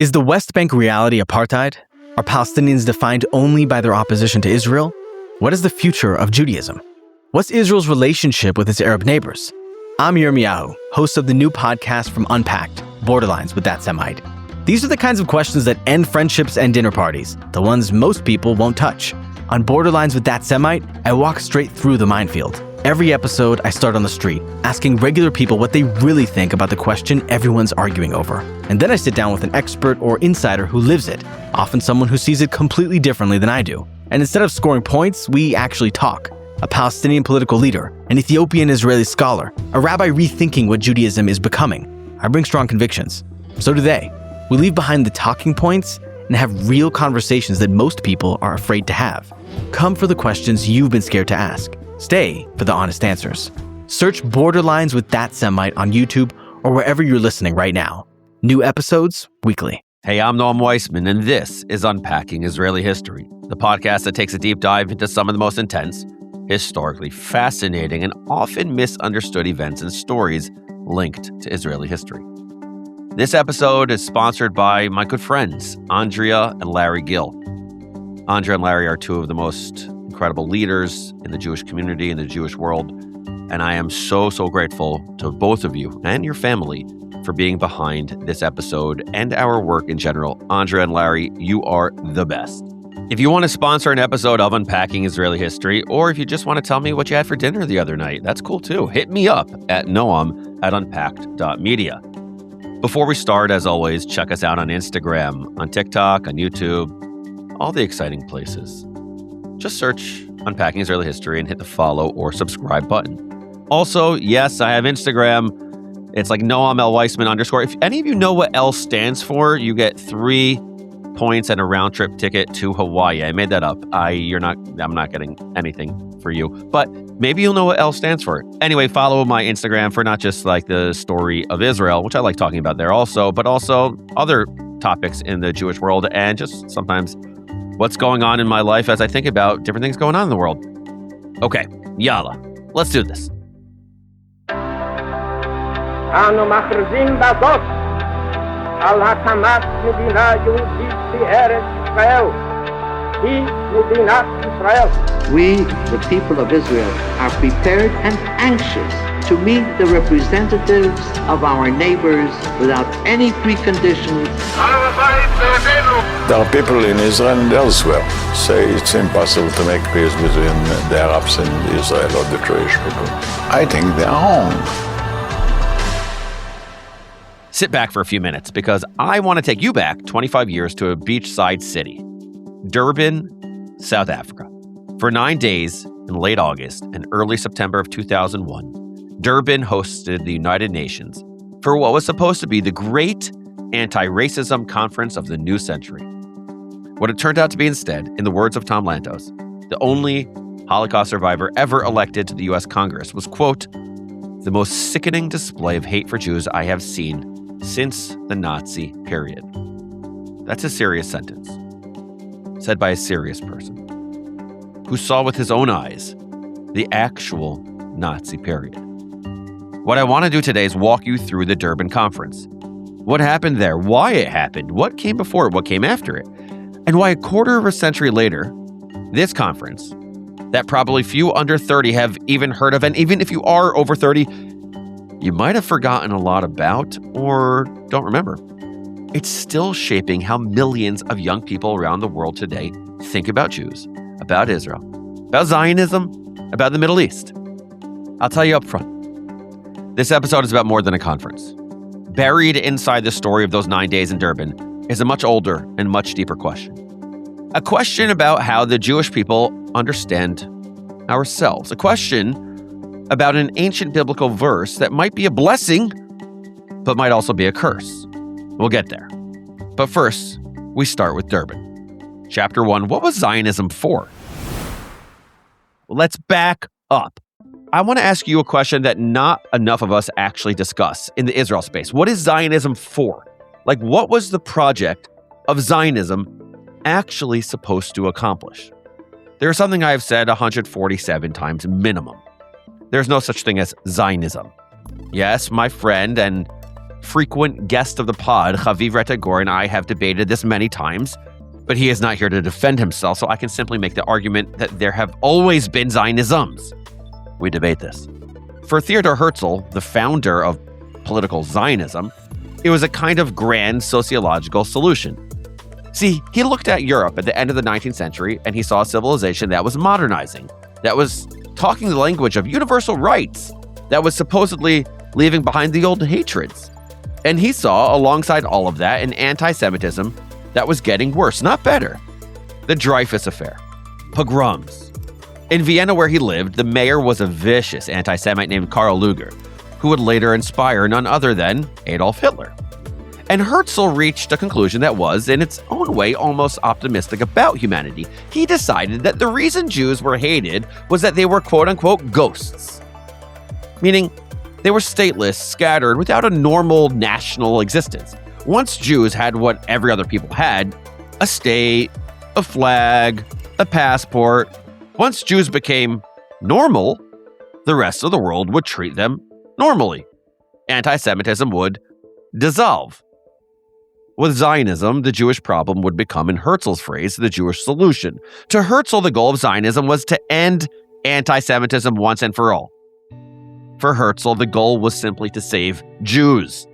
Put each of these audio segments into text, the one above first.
Is the West Bank reality apartheid? Are Palestinians defined only by their opposition to Israel? What is the future of Judaism? What's Israel's relationship with its Arab neighbors? I'm Yirmiyahu, host of the new podcast from Unpacked, Borderlines with That Semite. These are the kinds of questions that end friendships and dinner parties, the ones most people won't touch. On Borderlines with That Semite, I walk straight through the minefield. Every episode, I start on the street, asking regular people what they really think about the question everyone's arguing over. And then I sit down with an expert or insider who lives it, often someone who sees it completely differently than I do. And instead of scoring points, we actually talk. A Palestinian political leader, an Ethiopian Israeli scholar, a rabbi rethinking what Judaism is becoming. I bring strong convictions. So do they. We leave behind the talking points and have real conversations that most people are afraid to have. Come for the questions you've been scared to ask. Stay for the honest answers. Search Borderlines with That Semite on YouTube or wherever you're listening right now. New episodes weekly. Hey, I'm Noam Weissman, and this is Unpacking Israeli History, the podcast that takes a deep dive into some of the most intense, historically fascinating, and often misunderstood events and stories linked to Israeli history. This episode is sponsored by my good friends, Andrea and Larry Gill. Andrea and Larry are two of the most incredible leaders in the Jewish community, in the Jewish world, and I am so grateful to both of you and your family for being behind this episode and our work in general. Andrea and Larry, you are the best. If you want to sponsor an episode of Unpacking Israeli History, or if you just want to tell me what you had for dinner the other night, that's cool too. Hit me up at noam@unpacked.media. Before we start, as always, check us out on Instagram, on TikTok, on YouTube, all the exciting places. Just search Unpacking Israeli History and hit the follow or subscribe button. Also, yes, I have Instagram. It's like Noam L. Weissman _. If any of you know what L stands for, you get 3 points and a round trip ticket to Hawaii. I made that up. I'm not getting anything for you, but maybe you'll know what L stands for. Anyway, follow my Instagram for not just like the story of Israel, which I like talking about there also, but also other topics in the Jewish world and just sometimes what's going on in my life as I think about different things going on in the world. Okay, yalla, let's do this. אנו מכריזים בזאת על הקמת מדינה יהודית בארץ ישראל. היא מדינת ישראל. We, the people of Israel, are prepared and anxious to meet the representatives of our neighbors without any preconditions. There are people in Israel and elsewhere say it's impossible to make peace between the Arabs and Israel or the Jewish people. I think they are wrong. Sit back for a few minutes because I want to take you back 25 years to a beachside city, Durban, South Africa. For 9 days in late August and early September of 2001, Durban hosted the United Nations for what was supposed to be the great anti-racism conference of the new century. What it turned out to be instead, in the words of Tom Lantos, the only Holocaust survivor ever elected to the U.S. Congress, was, quote, the most sickening display of hate for Jews I have seen since the Nazi period. That's a serious sentence, said by a serious person who saw with his own eyes the actual Nazi period. What I want to do today is walk you through the Durban conference. What happened there, why it happened, what came before it, what came after it, and why a quarter of a century later, this conference, that probably few under 30 have even heard of, and even if you are over 30, you might have forgotten a lot about or don't remember. It's still shaping how millions of young people around the world today think about Jews, about Israel, about Zionism, about the Middle East. I'll tell you up front, this episode is about more than a conference. Buried inside the story of those 9 days in Durban is a much older and much deeper question. A question about how the Jewish people understand ourselves. A question about an ancient biblical verse that might be a blessing, but might also be a curse. We'll get there. But first, we start with Durban. Chapter 1, what was Zionism for? Let's back up. I want to ask you a question that not enough of us actually discuss in the Israel space. What is Zionism for? Like, what was the project of Zionism actually supposed to accomplish? There's something I have said 147 times minimum. There's no such thing as Zionism. Yes, my friend and frequent guest of the pod, Chaviv Retagor, and I have debated this many times, but he is not here to defend himself, so I can simply make the argument that there have always been Zionisms. We debate this. For Theodor Herzl, the founder of political Zionism, it was a kind of grand sociological solution. See, he looked at Europe at the end of the 19th century and he saw a civilization that was modernizing, that was talking the language of universal rights, that was supposedly leaving behind the old hatreds. And he saw, alongside all of that, an anti-Semitism that was getting worse, not better. The Dreyfus Affair, pogroms. In Vienna, where he lived, the mayor was a vicious anti-Semite named Karl Lueger, who would later inspire none other than Adolf Hitler. And Herzl reached a conclusion that was, in its own way, almost optimistic about humanity. He decided that the reason Jews were hated was that they were quote-unquote ghosts, meaning they were stateless, scattered, without a normal national existence. Once Jews had what every other people had, a state, a flag, a passport, once Jews became normal, the rest of the world would treat them normally. Anti-Semitism would dissolve. With Zionism, the Jewish problem would become, in Herzl's phrase, the Jewish solution. To Herzl, the goal of Zionism was to end anti-Semitism once and for all. For Herzl, the goal was simply to save Jews.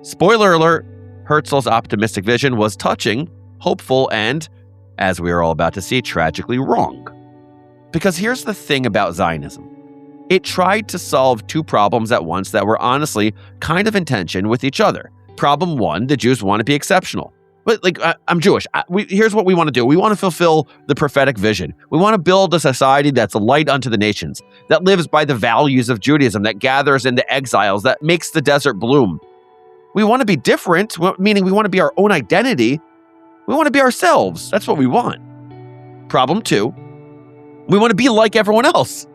Spoiler alert, Herzl's optimistic vision was touching, hopeful, and, as we are all about to see, tragically wrong. Because here's the thing about Zionism. It tried to solve two problems at once that were honestly kind of in tension with each other. Problem one, the Jews want to be exceptional. But I'm Jewish. Here's what we want to do. We want to fulfill the prophetic vision. We want to build a society that's a light unto the nations, that lives by the values of Judaism, that gathers in the exiles, that makes the desert bloom. We want to be different, meaning we want to be our own identity. We want to be ourselves. That's what we want. Problem two, we want to be like everyone else.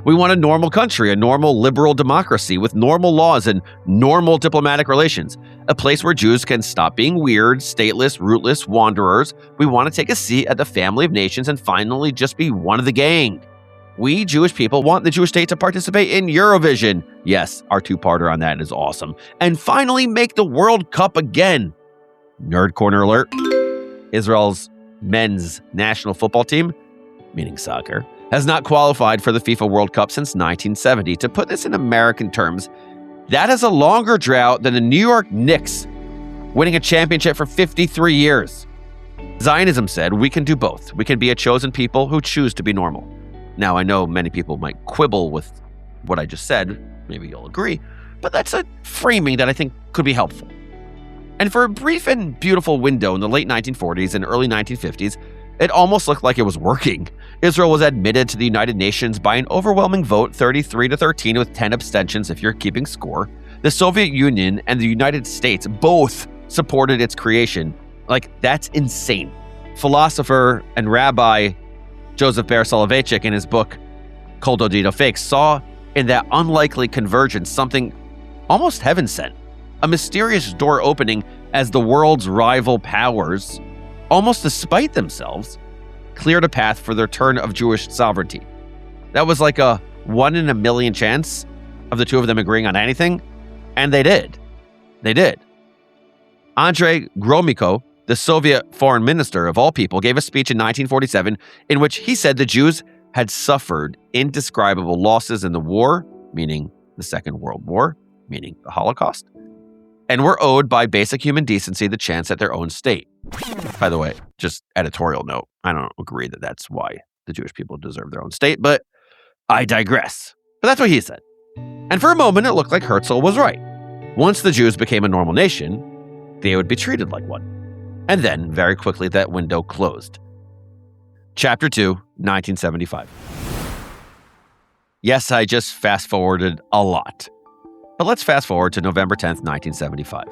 We want a normal country, a normal liberal democracy with normal laws and normal diplomatic relations, a place where Jews can stop being weird, stateless, rootless wanderers. We want to take a seat at the family of nations and finally just be one of the gang. We Jewish people want the Jewish state to participate in Eurovision. Yes, our two-parter on that is awesome. And finally make the World Cup again. Nerd corner alert. Israel's men's national football team, meaning soccer, has not qualified for the FIFA World Cup since 1970. To put this in American terms, that is a longer drought than the New York Knicks winning a championship for 53 years. Zionism said we can do both. We can be a chosen people who choose to be normal. Now, I know many people might quibble with what I just said. Maybe you'll agree. But that's a framing that I think could be helpful. And for a brief and beautiful window in the late 1940s and early 1950s, it almost looked like it was working. Israel was admitted to the United Nations by an overwhelming vote, 33-13, with 10 abstentions if you're keeping score. The Soviet Union and the United States both supported its creation. That's insane. Philosopher and rabbi Joseph Ber Soloveitchik, in his book Kol Dodito Fake, saw in that unlikely convergence something almost heaven-sent. A mysterious door opening as the world's rival powers, almost despite themselves, cleared a path for the return of Jewish sovereignty. That was like a 1 in a million chance of the two of them agreeing on anything, and they did. They did. Andrei Gromyko, the Soviet foreign minister of all people, gave a speech in 1947 in which he said the Jews had suffered indescribable losses in the war, meaning the Second World War, meaning the Holocaust, and were owed by basic human decency the chance at their own state. By the way, just editorial note, I don't agree that that's why the Jewish people deserve their own state, but I digress. But that's what he said. And for a moment, it looked like Herzl was right. Once the Jews became a normal nation, they would be treated like one. And then, very quickly, that window closed. Chapter 2, 1975. Yes, I just fast-forwarded a lot. But let's fast-forward to November 10th, 1975.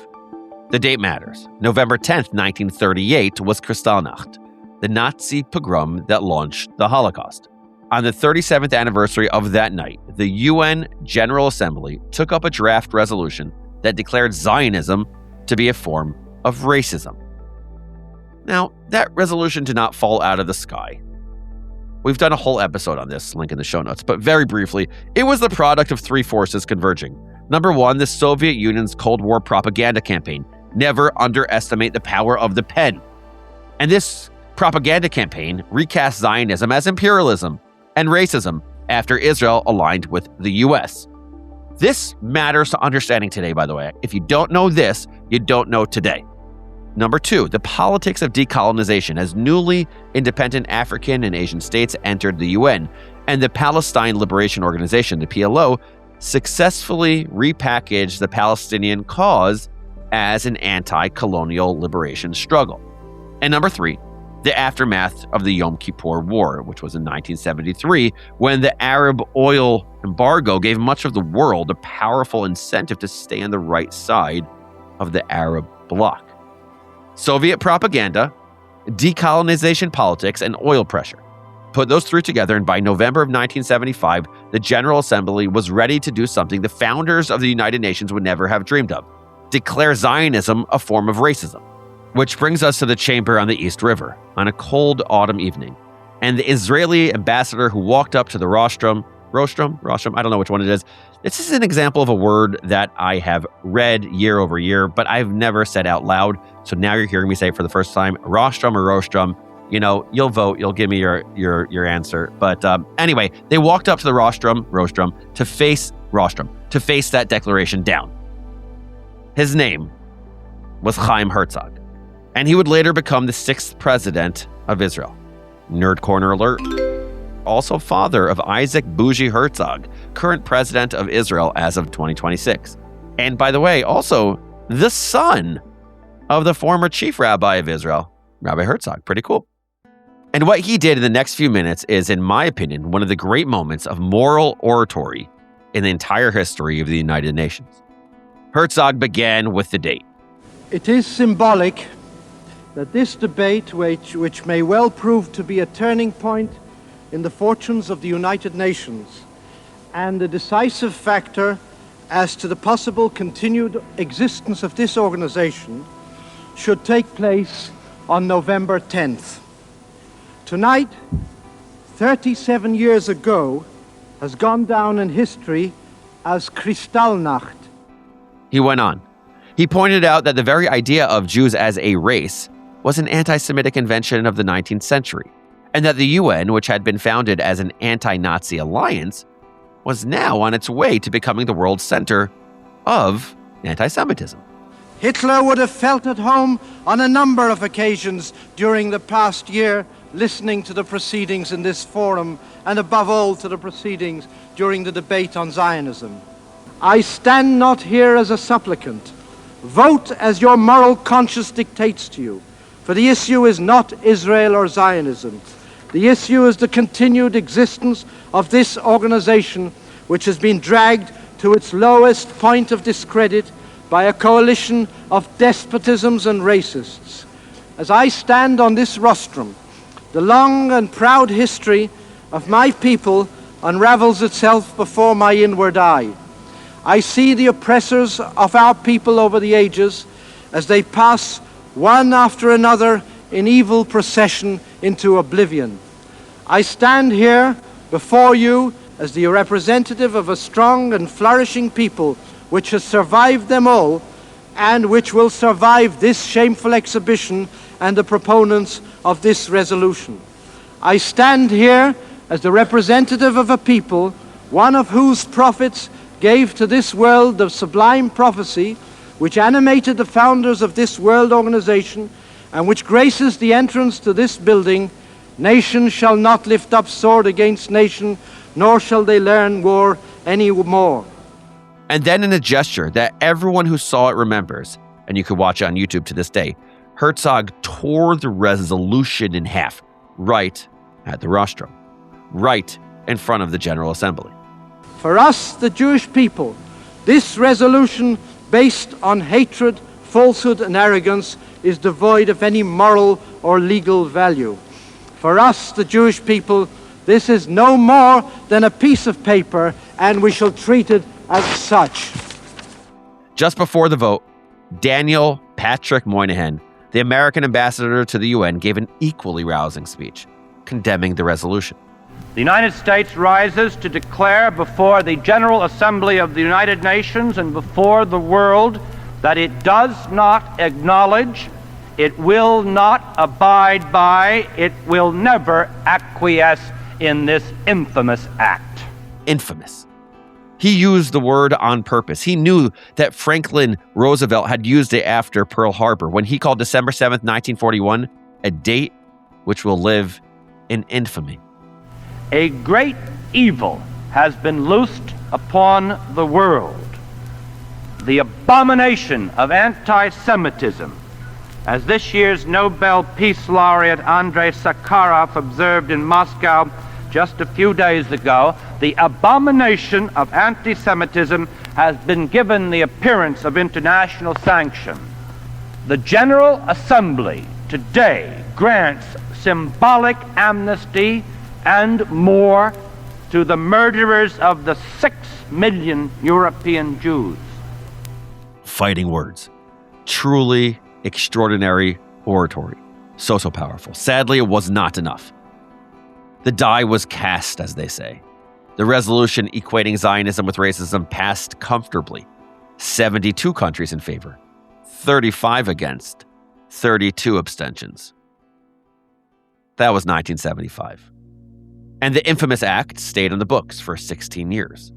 The date matters. November 10th, 1938 was Kristallnacht, the Nazi pogrom that launched the Holocaust. On the 37th anniversary of that night, the UN General Assembly took up a draft resolution that declared Zionism to be a form of racism. Now, that resolution did not fall out of the sky. We've done a whole episode on this, link in the show notes, but very briefly, it was the product of three forces converging: Number one, the Soviet Union's Cold War propaganda campaign. Never underestimate the power of the pen. And this propaganda campaign recast Zionism as imperialism and racism after Israel aligned with the U.S. This matters to understanding today, by the way. If you don't know this, you don't know today. Number two, the politics of decolonization as newly independent African and Asian states entered the UN, and the Palestine Liberation Organization, the PLO, successfully repackaged the Palestinian cause as an anti-colonial liberation struggle. And number three, the aftermath of the Yom Kippur War, which was in 1973, when the Arab oil embargo gave much of the world a powerful incentive to stay on the right side of the Arab bloc. Soviet propaganda, decolonization politics, and oil pressure. Put those three together, and by November of 1975, the General Assembly was ready to do something the founders of the United Nations would never have dreamed of: declare Zionism a form of racism. Which brings us to the chamber on the East River on a cold autumn evening, and the Israeli ambassador who walked up to the rostrum, I don't know which one it is. This is an example of a word that I have read year over year, but I've never said out loud. So now you're hearing me say it for the first time, rostrum or rostrum. You know, you'll vote, you'll give me your answer. But anyway, they walked up to the rostrum to face that declaration down. His name was Chaim Herzog, and he would later become the 6th president of Israel. Nerd corner alert. Also father of Isaac Bougie Herzog, current president of Israel as of 2026. And by the way, also the son of the former chief rabbi of Israel, Rabbi Herzog. Pretty cool. And what he did in the next few minutes is, in my opinion, one of the great moments of moral oratory in the entire history of the United Nations. Herzog began with the date. It is symbolic that this debate, which may well prove to be a turning point in the fortunes of the United Nations and a decisive factor as to the possible continued existence of this organization, should take place on November 10th. Tonight, 37 years ago, has gone down in history as Kristallnacht. He went on. He pointed out that the very idea of Jews as a race was an anti-Semitic invention of the 19th century, and that the UN, which had been founded as an anti-Nazi alliance, was now on its way to becoming the world center of anti-Semitism. Hitler would have felt at home on a number of occasions during the past year, listening to the proceedings in this forum, and above all to the proceedings during the debate on Zionism. I stand not here as a supplicant. Vote as your moral conscience dictates to you, for the issue is not Israel or Zionism. The issue is the continued existence of this organization, which has been dragged to its lowest point of discredit by a coalition of despotisms and racists. As I stand on this rostrum, the long and proud history of my people unravels itself before my inward eye. I see the oppressors of our people over the ages as they pass one after another in evil procession into oblivion. I stand here before you as the representative of a strong and flourishing people which has survived them all and which will survive this shameful exhibition and the proponents of this resolution. I stand here as the representative of a people, one of whose prophets gave to this world the sublime prophecy which animated the founders of this world organization and which graces the entrance to this building: nation shall not lift up sword against nation, nor shall they learn war any more. And then, in a gesture that everyone who saw it remembers, and you can watch it on YouTube to this day, Herzog tore the resolution in half, right at the rostrum, right in front of the General Assembly. For us, the Jewish people, this resolution, based on hatred, falsehood, and arrogance, is devoid of any moral or legal value. For us, the Jewish people, this is no more than a piece of paper, and we shall treat it as such. Just before the vote, Daniel Patrick Moynihan, the American ambassador to the UN, gave an equally rousing speech condemning the resolution. The United States rises to declare before the General Assembly of the United Nations and before the world that it does not acknowledge, it will not abide by, it will never acquiesce in this infamous act. Infamous. He used the word on purpose. He knew that Franklin Roosevelt had used it after Pearl Harbor when he called December 7th, 1941, a date which will live in infamy. A great evil has been loosed upon the world. The abomination of anti-Semitism, as this year's Nobel Peace Laureate Andrei Sakharov observed in Moscow just a few days ago, the abomination of anti-Semitism has been given the appearance of international sanction. The General Assembly today grants symbolic amnesty and more to the murderers of the 6 million European Jews. Fighting words. Truly extraordinary oratory. So powerful. Sadly, it was not enough. The die was cast, as they say. The resolution equating Zionism with racism passed comfortably. 72 countries in favor, 35 against, 32 abstentions. That was 1975. And the infamous act stayed on the books for 16 years.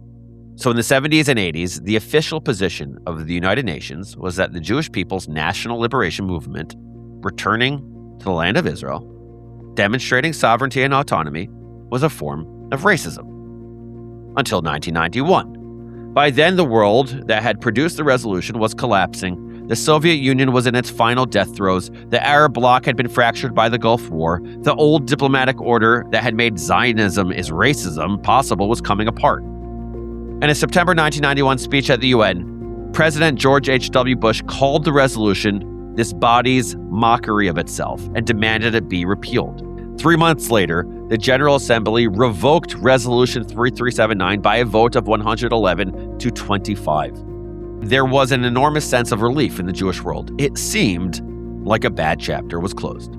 So in the 70s and 80s, the official position of the United Nations was that the Jewish people's national liberation movement, returning to the land of Israel, demonstrating sovereignty and autonomy, was a form of racism. Until 1991. By then, the world that had produced the resolution was collapsing. The Soviet Union was in its final death throes. The Arab bloc had been fractured by the Gulf War. The old diplomatic order that had made Zionism is racism possible was coming apart. In a September 1991 speech at the UN, President George H.W. Bush called the resolution this body's mockery of itself and demanded it be repealed. 3 months later, the General Assembly revoked Resolution 3379 by a vote of 111 to 25. There was an enormous sense of relief in the Jewish world. It seemed like a bad chapter was closed.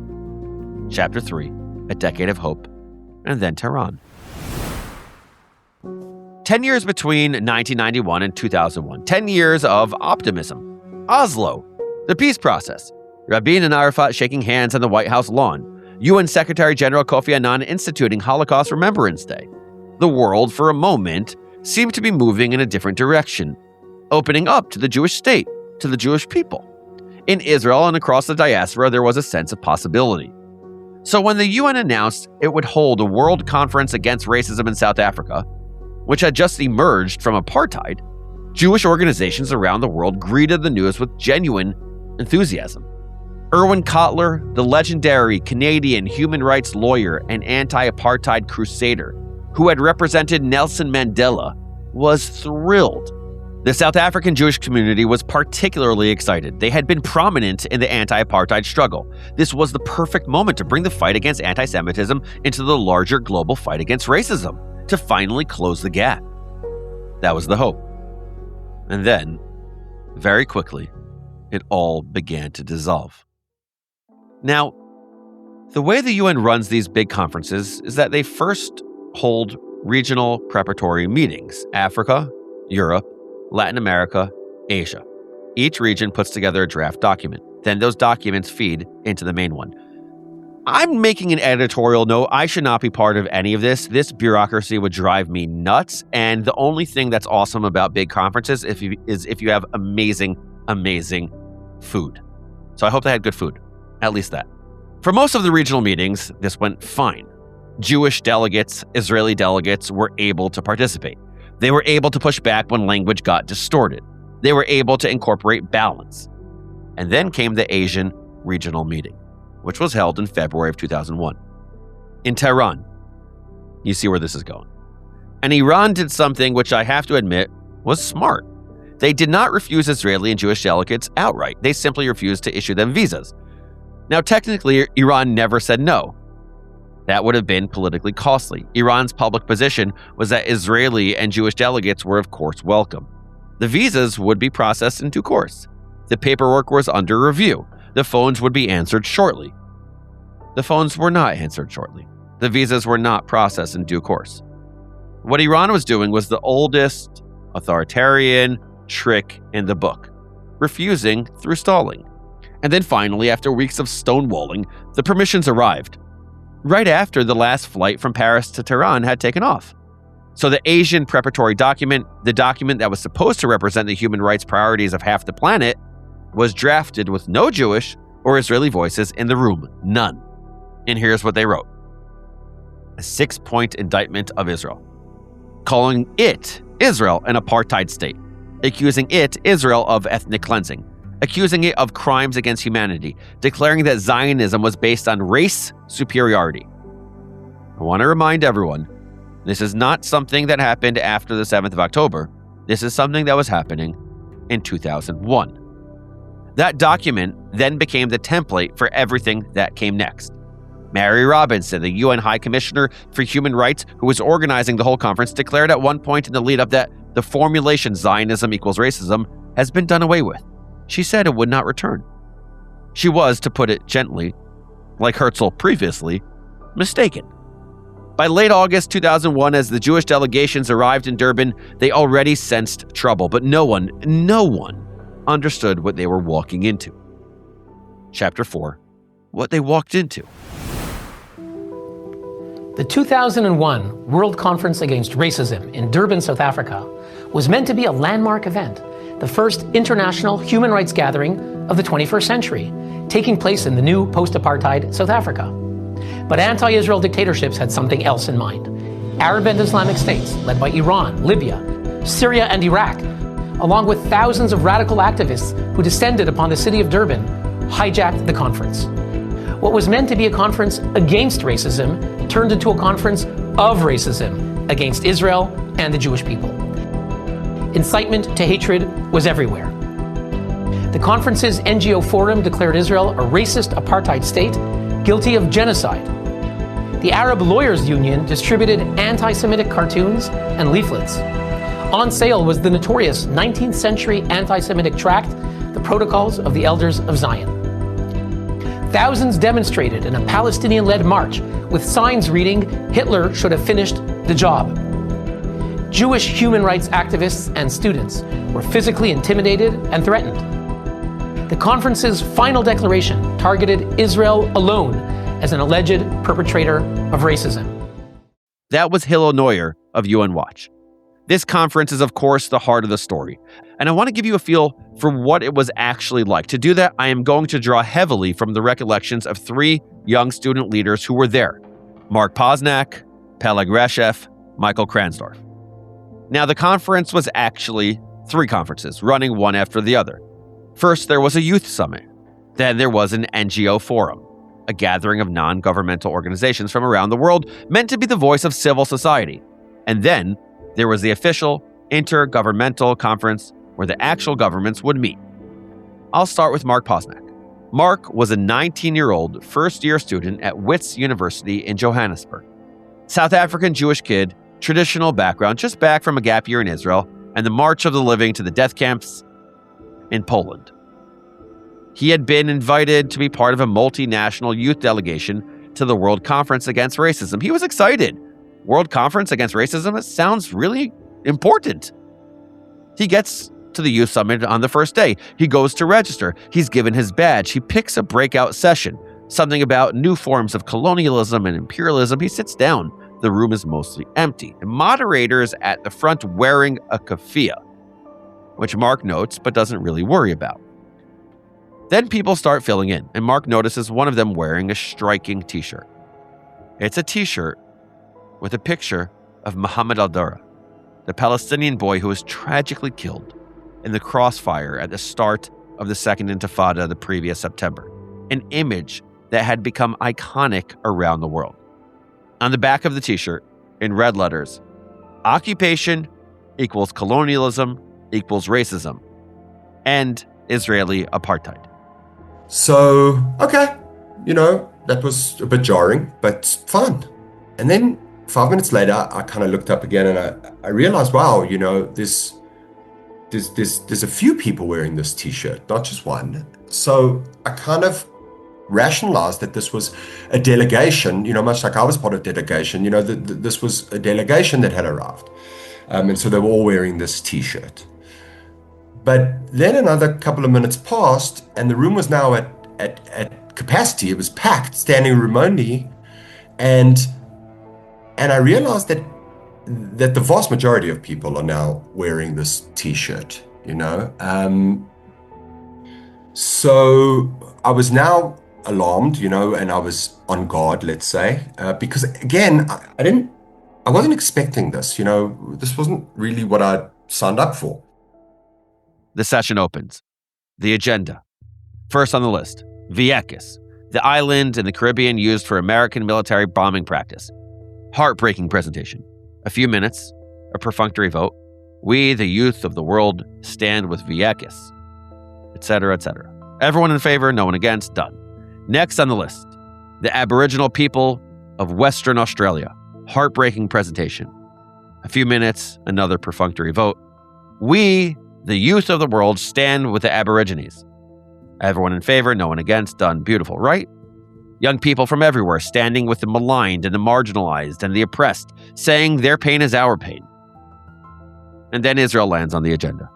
Chapter 3, A Decade of Hope, and then Tehran. 10 years between 1991 and 2001. 10 years of optimism. Oslo, the peace process. Rabin and Arafat shaking hands on the White House lawn. UN Secretary General Kofi Annan instituting Holocaust Remembrance Day. The world, for a moment, seemed to be moving in a different direction, opening up to the Jewish state, to the Jewish people. In Israel and across the diaspora, there was a sense of possibility. So when the UN announced it would hold a world conference against racism in South Africa, which had just emerged from apartheid, Jewish organizations around the world greeted the news with genuine enthusiasm. Erwin Kotler, the legendary Canadian human rights lawyer and anti-apartheid crusader who had represented Nelson Mandela, was thrilled. The South African Jewish community was particularly excited. They had been prominent in the anti-apartheid struggle. This was the perfect moment to bring the fight against anti-Semitism into the larger global fight against racism, to finally close the gap. That was the hope. And then, very quickly, it all began to dissolve. Now, the way the UN runs these big conferences is that they first hold regional preparatory meetings: Africa, Europe, Latin America, Asia. Each region puts together a draft document. Then those documents feed into the main one. I'm making an editorial note. I should not be part of any of this. This bureaucracy would drive me nuts. And the only thing that's awesome about big conferences is if you have amazing, amazing food. So I hope they had good food. At least that. For most of the regional meetings, this went fine. Jewish delegates, Israeli delegates were able to participate. They were able to push back when language got distorted. They were able to incorporate balance. And then came the Asian regional meeting, which was held in February of 2001. In Tehran, you see where this is going. And Iran did something which I have to admit was smart. They did not refuse Israeli and Jewish delegates outright. They simply refused to issue them visas. Now, technically, Iran never said no. That would have been politically costly. Iran's public position was that Israeli and Jewish delegates were, of course, welcome. The visas would be processed in due course. The paperwork was under review. The phones would be answered shortly. The phones were not answered shortly. The visas were not processed in due course. What Iran was doing was the oldest authoritarian trick in the book, refusing through stalling. And then finally, after weeks of stonewalling, the permissions arrived, right after the last flight from Paris to Tehran had taken off. So the Asian preparatory document, the document that was supposed to represent the human rights priorities of half the planet, was drafted with no Jewish or Israeli voices in the room, none. And here's what they wrote. A 6-point indictment of Israel, calling it, Israel, an apartheid state, accusing it, Israel, of ethnic cleansing, accusing it of crimes against humanity, declaring that Zionism was based on race superiority. I want to remind everyone, this is not something that happened after the 7th of October. This is something that was happening in 2001. That document then became the template for everything that came next. Mary Robinson, the UN High Commissioner for Human Rights, who was organizing the whole conference, declared at one point in the lead-up that the formulation Zionism equals racism has been done away with. She said it would not return. She was, to put it gently, like Herzl previously, mistaken. By late August 2001, as the Jewish delegations arrived in Durban, they already sensed trouble, but no one understood what they were walking into. Chapter 4, what they walked into. The 2001 World Conference Against Racism in Durban, South Africa, was meant to be a landmark event, the first international human rights gathering of the 21st century, taking place in the new post-apartheid South Africa. But anti-Israel dictatorships had something else in mind. Arab and Islamic states, led by Iran, Libya, Syria, and Iraq, along with thousands of radical activists who descended upon the city of Durban, hijacked the conference. What was meant to be a conference against racism turned into a conference of racism against Israel and the Jewish people. Incitement to hatred was everywhere. The conference's NGO forum declared Israel a racist apartheid state guilty of genocide. The Arab Lawyers Union distributed anti-Semitic cartoons and leaflets. On sale was the notorious 19th century anti-Semitic tract, The Protocols of the Elders of Zion. Thousands demonstrated in a Palestinian-led march with signs reading, "Hitler should have finished the job." Jewish human rights activists and students were physically intimidated and threatened. The conference's final declaration targeted Israel alone as an alleged perpetrator of racism. That was Hillel Neuer of UN Watch. This conference is, of course, the heart of the story, and I want to give you a feel for what it was actually like. To do that, I am going to draw heavily from the recollections of 3 young student leaders who were there: Mark Posnack, Peleg Resheff, Michael Kransdorf. Now, the conference was actually 3 conferences, running one after the other. First, there was a youth summit. Then there was an NGO forum, a gathering of non-governmental organizations from around the world meant to be the voice of civil society. And then there was the official intergovernmental conference where the actual governments would meet. I'll start with Mark Posnack. Mark was a 19-year-old first-year student at Wits University in Johannesburg. South African Jewish kid, traditional background, just back from a gap year in Israel and the March of the Living to the death camps in Poland. He had been invited to be part of a multinational youth delegation to the World Conference Against Racism. He was excited. World Conference Against Racism? It sounds really important. He gets to the youth summit on the first day. He goes to register. He's given his badge. He picks a breakout session, something about new forms of colonialism and imperialism. He sits down. The room is mostly empty. The moderator is at the front wearing a keffiyeh, which Mark notes but doesn't really worry about. Then people start filling in, and Mark notices one of them wearing a striking t-shirt. It's a t-shirt with a picture of Muhammad al-Dura, the Palestinian boy who was tragically killed in the crossfire at the start of the Second Intifada the previous September, an image that had become iconic around the world. On the back of the t-shirt, in red letters, occupation equals colonialism equals racism, and Israeli apartheid. So, okay, that was a bit jarring, but fun. And then 5 minutes later, I kind of looked up again and I realized, wow, there's a few people wearing this t-shirt, not just one. So I kind of rationalize that this was a delegation, much like I was part of delegation, this was a delegation that had arrived. And so they were all wearing this T-shirt. But then another couple of minutes passed, and the room was now at capacity. It was packed, standing room only. And I realized that the vast majority of people are now wearing this T-shirt, So I was now alarmed, and I was on guard, let's say, because again, I wasn't expecting this, this wasn't really what I signed up for. The session opens. The agenda. First on the list, Vieques, the island in the Caribbean used for American military bombing practice. Heartbreaking presentation. A few minutes, a perfunctory vote. We, the youth of the world, stand with Vieques, etc., etc. Everyone in favor, no one against, done. Next on the list, the Aboriginal people of Western Australia. Heartbreaking presentation. A few minutes, another perfunctory vote. We, the youth of the world, stand with the Aborigines. Everyone in favor, no one against, done. Beautiful, right? Young people from everywhere standing with the maligned and the marginalized and the oppressed, saying their pain is our pain. And then Israel lands on the agenda.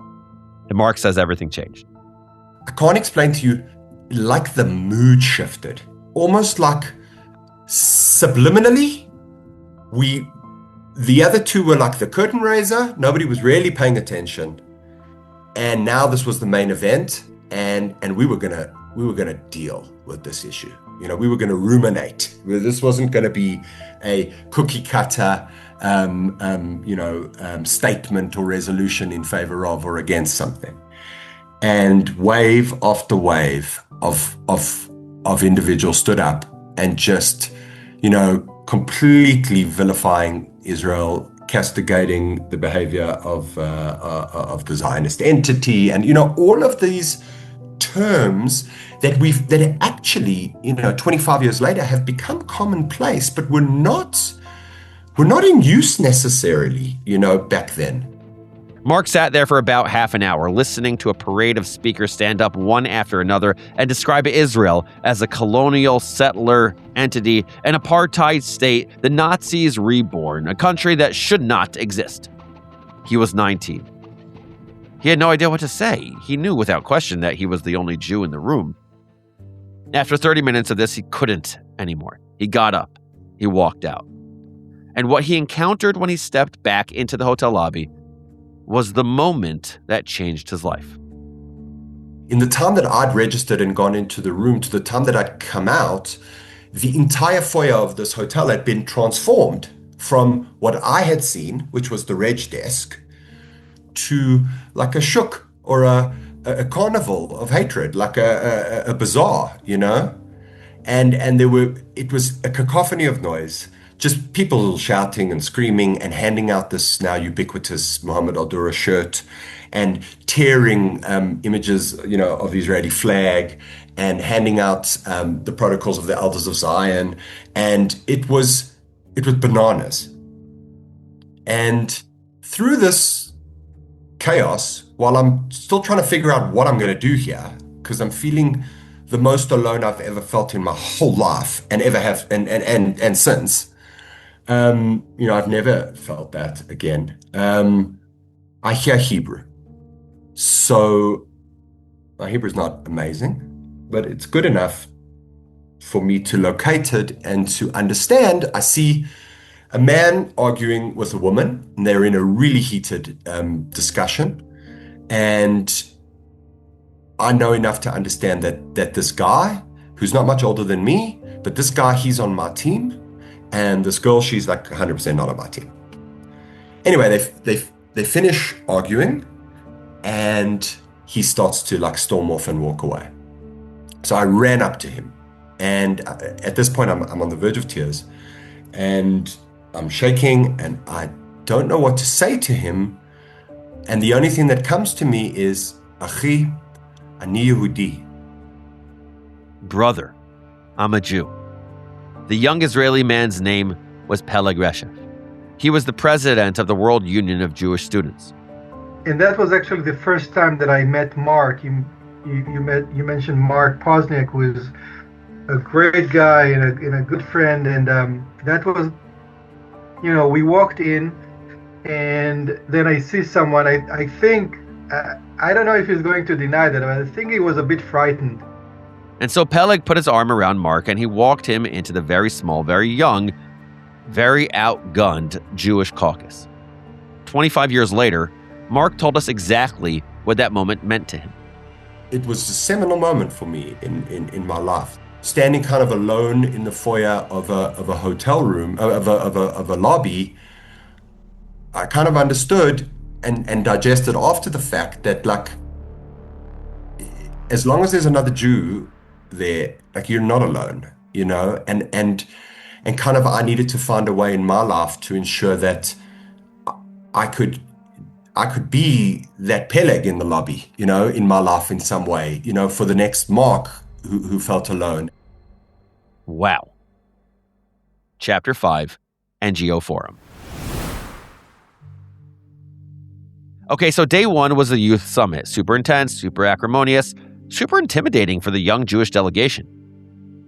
And Mark says everything changed. I can't explain to you, like the mood shifted. Almost like subliminally, the other two were like the curtain raiser. Nobody was really paying attention. And now this was the main event. And we were gonna deal with this issue. We were gonna ruminate. This wasn't gonna be a cookie cutter, statement or resolution in favor of or against something. And wave after wave of individuals stood up and just, completely vilifying Israel, castigating the behavior of the Zionist entity, and all of these terms that actually 25 years later have become commonplace, but were not in use necessarily back then. Mark sat there for about half an hour, listening to a parade of speakers stand up one after another and describe Israel as a colonial settler entity, an apartheid state, the Nazis reborn, a country that should not exist. He was 19. He had no idea what to say. He knew without question that he was the only Jew in the room. After 30 minutes of this, he couldn't anymore. He got up. He walked out. And what he encountered when he stepped back into the hotel lobby was the moment that changed his life. In the time that I'd registered and gone into the room to the time that I'd come out, the entire foyer of this hotel had been transformed from what I had seen, which was the reg desk, to like a shuk or a carnival of hatred, like a bazaar, and it was a cacophony of noise. Just people shouting and screaming and handing out this now ubiquitous Mohammed al-Dura shirt and tearing images, of the Israeli flag and handing out the protocols of the Elders of Zion. And it was bananas. And through this chaos, while I'm still trying to figure out what I'm going to do here, because I'm feeling the most alone I've ever felt in my whole life and ever have, and since. I've never felt that again. I hear Hebrew. So my Hebrew is not amazing, but it's good enough for me to locate it and to understand. I see a man arguing with a woman, and they're in a really heated discussion. And I know enough to understand that this guy, who's not much older than me, but this guy, he's on my team. And this girl, she's like 100% not on my team. Anyway, they finish arguing, and he starts to like storm off and walk away. So I ran up to him, and at this point, I'm on the verge of tears, and I'm shaking, and I don't know what to say to him. And the only thing that comes to me is, Achi, ani Yehudi. Brother, I'm a Jew. The young Israeli man's name was Peleg Reshev. He was the president of the World Union of Jewish Students. And that was actually the first time that I met Mark. You mentioned Mark Posniak, who is a great guy and a good friend, and that was, we walked in, and then I see someone. I think I don't know if he's going to deny that, but I think he was a bit frightened. And so Peleg put his arm around Mark and he walked him into the very small, very young, very outgunned Jewish caucus. 25 years later, Mark told us exactly what that moment meant to him. It was a seminal moment for me in my life. Standing kind of alone in the foyer of a hotel room, of a lobby, I kind of understood and digested after the fact that, like, as long as there's another Jew there, like, you're not alone, and kind of I needed to find a way in my life to ensure that I could be that Peleg in the lobby, in my life in some way, for the next Mark who felt alone. Wow. Chapter 5, NGO Forum. Okay, so day one was the youth summit. Super intense, super acrimonious, super intimidating for the young Jewish delegation.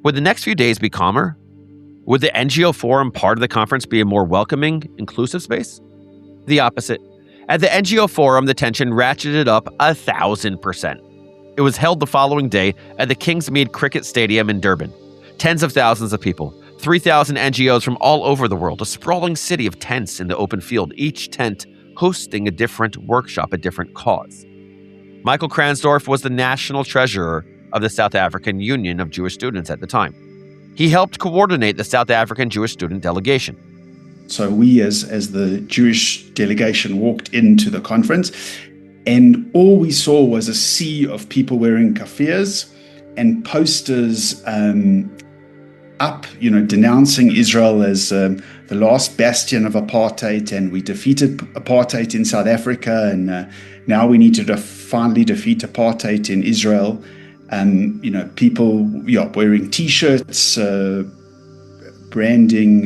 Would the next few days be calmer? Would the NGO Forum part of the conference be a more welcoming, inclusive space? The opposite. At the NGO Forum, the tension ratcheted up 1,000%. It was held the following day at the Kingsmead Cricket Stadium in Durban. Tens of thousands of people, 3,000 NGOs from all over the world, a sprawling city of tents in the open field, each tent hosting a different workshop, a different cause. Michael Kransdorff was the national treasurer of the South African Union of Jewish Students at the time. He helped coordinate the South African Jewish student delegation. So we as the Jewish delegation walked into the conference, and all we saw was a sea of people wearing kafirs and posters up, denouncing Israel as the last bastion of apartheid, and we defeated apartheid in South Africa, and now we need to finally defeat apartheid in Israel. And people wearing T-shirts, branding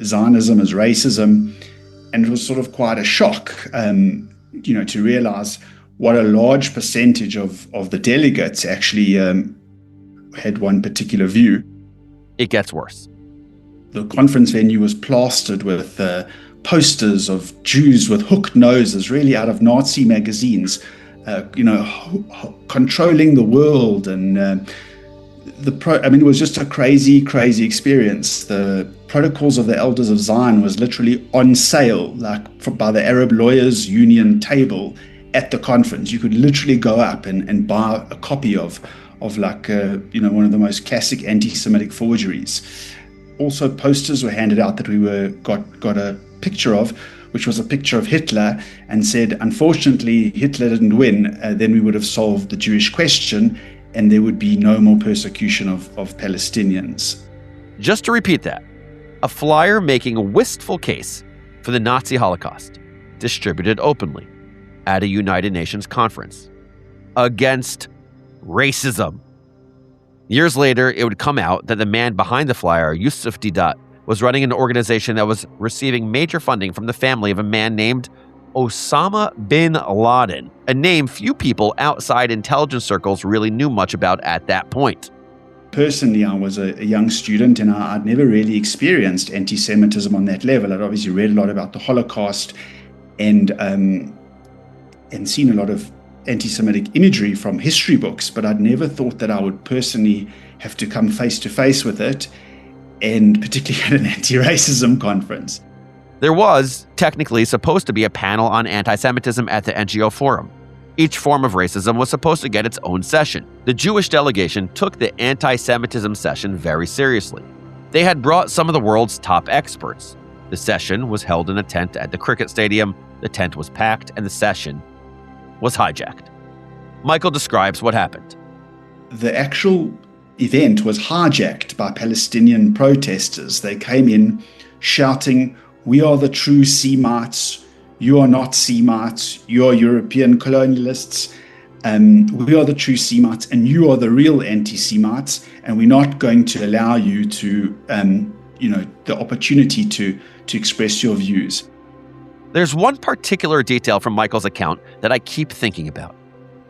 Zionism as racism, and it was sort of quite a shock, to realize what a large percentage of the delegates actually had one particular view. It gets worse. The conference venue was plastered with posters of Jews with hooked noses, really out of Nazi magazines, controlling the world, and it was just a crazy, crazy experience. The Protocols of the Elders of Zion was literally on sale, by the Arab Lawyers Union table at the conference. You could literally go up and buy a copy of one of the most classic anti-Semitic forgeries. Also, posters were handed out that we got a picture of, which was a picture of Hitler, and said, unfortunately, Hitler didn't win. Then we would have solved the Jewish question, and there would be no more persecution of Palestinians. Just to repeat that, a flyer making a wistful case for the Nazi Holocaust, distributed openly at a United Nations conference against racism. Years later, it would come out that the man behind the flyer, Yusuf Didat, was running an organization that was receiving major funding from the family of a man named Osama bin Laden, a name few people outside intelligence circles really knew much about at that point. Personally, I was a young student, and I'd never really experienced anti-Semitism on that level. I'd obviously read a lot about the Holocaust and seen a lot of anti-Semitic imagery from history books, but I'd never thought that I would personally have to come face to face with it, and particularly at an anti-racism conference. There was, technically, supposed to be a panel on anti-Semitism at the NGO Forum. Each form of racism was supposed to get its own session. The Jewish delegation took the anti-Semitism session very seriously. They had brought some of the world's top experts. The session was held in a tent at the cricket stadium. The tent was packed, and the session was hijacked. Michael describes what happened. The actual event was hijacked by Palestinian protesters. They came in shouting, "We are the true Semites. You are not Semites. You are European colonialists. We are the true Semites, and you are the real anti-Semites. And we're not going to allow you to, the opportunity to express your views." There's one particular detail from Michael's account that I keep thinking about.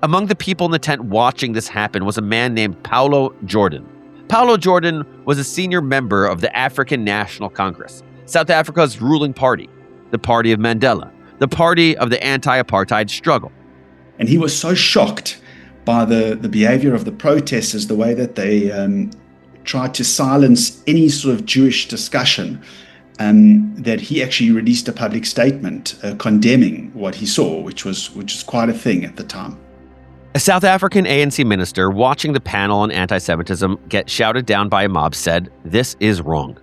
Among the people in the tent watching this happen was a man named Paulo Jordan, Paulo Jordan was a senior member of the African National Congress, South Africa's ruling party, the party of Mandela, the party of the anti-apartheid struggle. And he was so shocked by the behavior of the protesters, the way that they tried to silence any sort of Jewish discussion, that he actually released a public statement condemning what he saw, which was quite a thing at the time. A South African ANC minister watching the panel on anti-Semitism get shouted down by a mob said, "This is wrong."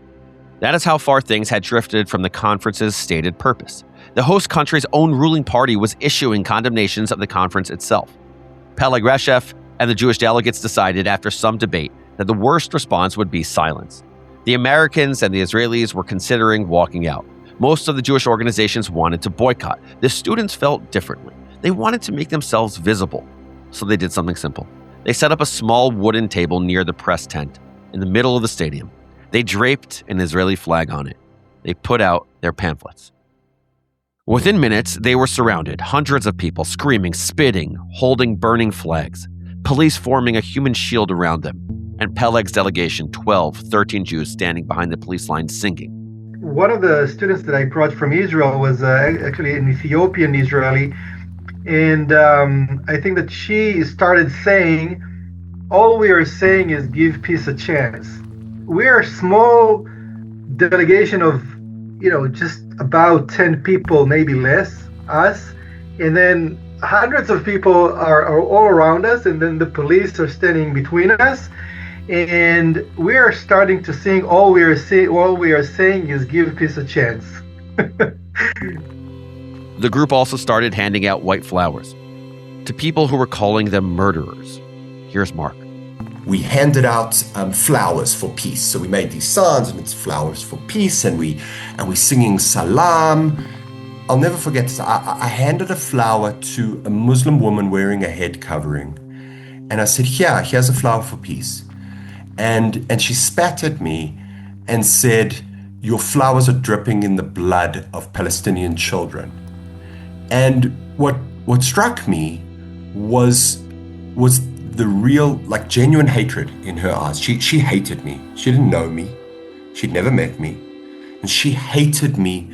That is how far things had drifted from the conference's stated purpose. The host country's own ruling party was issuing condemnations of the conference itself. Peleg Reshef and the Jewish delegates decided after some debate that the worst response would be silence. The Americans and the Israelis were considering walking out. Most of the Jewish organizations wanted to boycott. The students felt differently. They wanted to make themselves visible. So they did something simple. They set up a small wooden table near the press tent in the middle of the stadium. They draped an Israeli flag on it. They put out their pamphlets. Within minutes, they were surrounded, hundreds of people screaming, spitting, holding burning flags, police forming a human shield around them, and Peleg's delegation, 12, 13 Jews standing behind the police line singing. One of the students that I brought from Israel was actually an Ethiopian Israeli, and I think that she started saying, all we are saying is give peace a chance. We are a small delegation of, just about 10 people, maybe less, us, and then hundreds of people are all around us, and then the police are standing between us, and we are starting to sing, all we are saying is give peace a chance. The group also started handing out white flowers to people who were calling them murderers. Here's Mark. We handed out flowers for peace. So we made these signs, and it's flowers for peace, and we singing salam. I'll never forget this. I handed a flower to a Muslim woman wearing a head covering, and I said, here's a flower for peace. And she spat at me and said, your flowers are dripping in the blood of Palestinian children. And what struck me was the real, genuine hatred in her eyes. She hated me. She didn't know me. She'd never met me. And she hated me,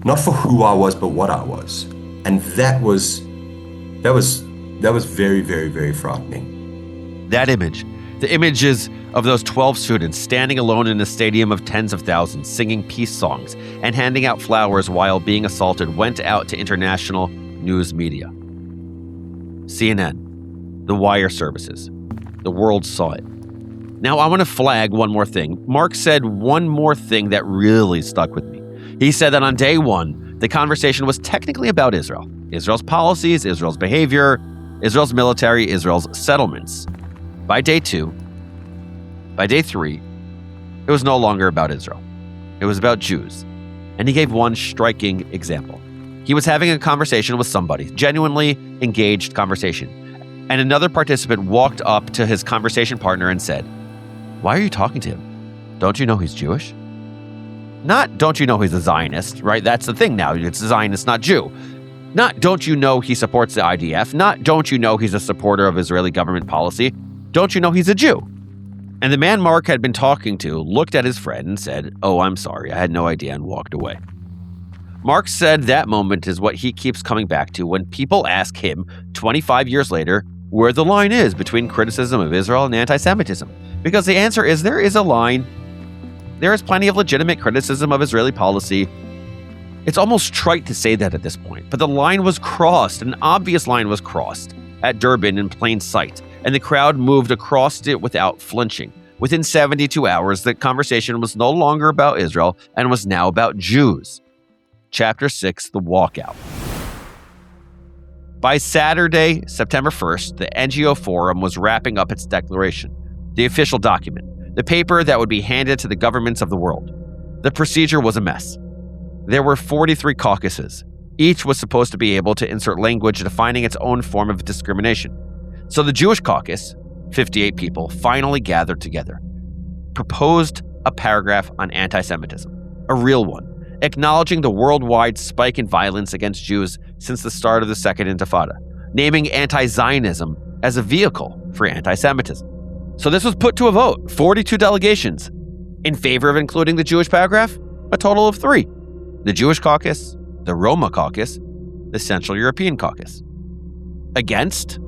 not for who I was, but what I was. And that was very, very, very frightening. That image, the images of those 12 students standing alone in a stadium of tens of thousands, singing peace songs and handing out flowers while being assaulted, went out to international news media. CNN, the wire services, the world saw it. Now I want to flag one more thing. Mark said one more thing that really stuck with me. He said that on day one, the conversation was technically about Israel, Israel's policies, Israel's behavior, Israel's military, Israel's settlements. By day two, by day three, it was no longer about Israel. It was about Jews. And he gave one striking example. He was having a conversation with somebody, genuinely engaged conversation. And another participant walked up to his conversation partner and said, "Why are you talking to him? Don't you know he's Jewish?" Not, don't you know he's a Zionist, right? That's the thing now. It's Zionist, not Jew. Not, don't you know he supports the IDF? Not, don't you know he's a supporter of Israeli government policy? Don't you know he's a Jew? And the man Mark had been talking to looked at his friend and said, "Oh, I'm sorry, I had no idea," and walked away. Mark said that moment is what he keeps coming back to when people ask him 25 years later where the line is between criticism of Israel and anti-Semitism. Because the answer is there is a line. There is plenty of legitimate criticism of Israeli policy. It's almost trite to say that at this point, but the line was crossed, an obvious line was crossed at Durban in plain sight, and the crowd moved across it without flinching. Within 72 hours, the conversation was no longer about Israel and was now about Jews. Chapter 6, The Walkout. By Saturday, September 1st, the NGO Forum was wrapping up its declaration, the official document, the paper that would be handed to the governments of the world. The procedure was a mess. There were 43 caucuses. Each was supposed to be able to insert language defining its own form of discrimination. So the Jewish caucus, 58 people, finally gathered together, proposed a paragraph on anti-Semitism, a real one, acknowledging the worldwide spike in violence against Jews since the start of the Second Intifada, naming anti-Zionism as a vehicle for anti-Semitism. So this was put to a vote. 42 delegations in favor of including the Jewish paragraph, a total of 3. The Jewish caucus, the Roma caucus, the Central European caucus. Against,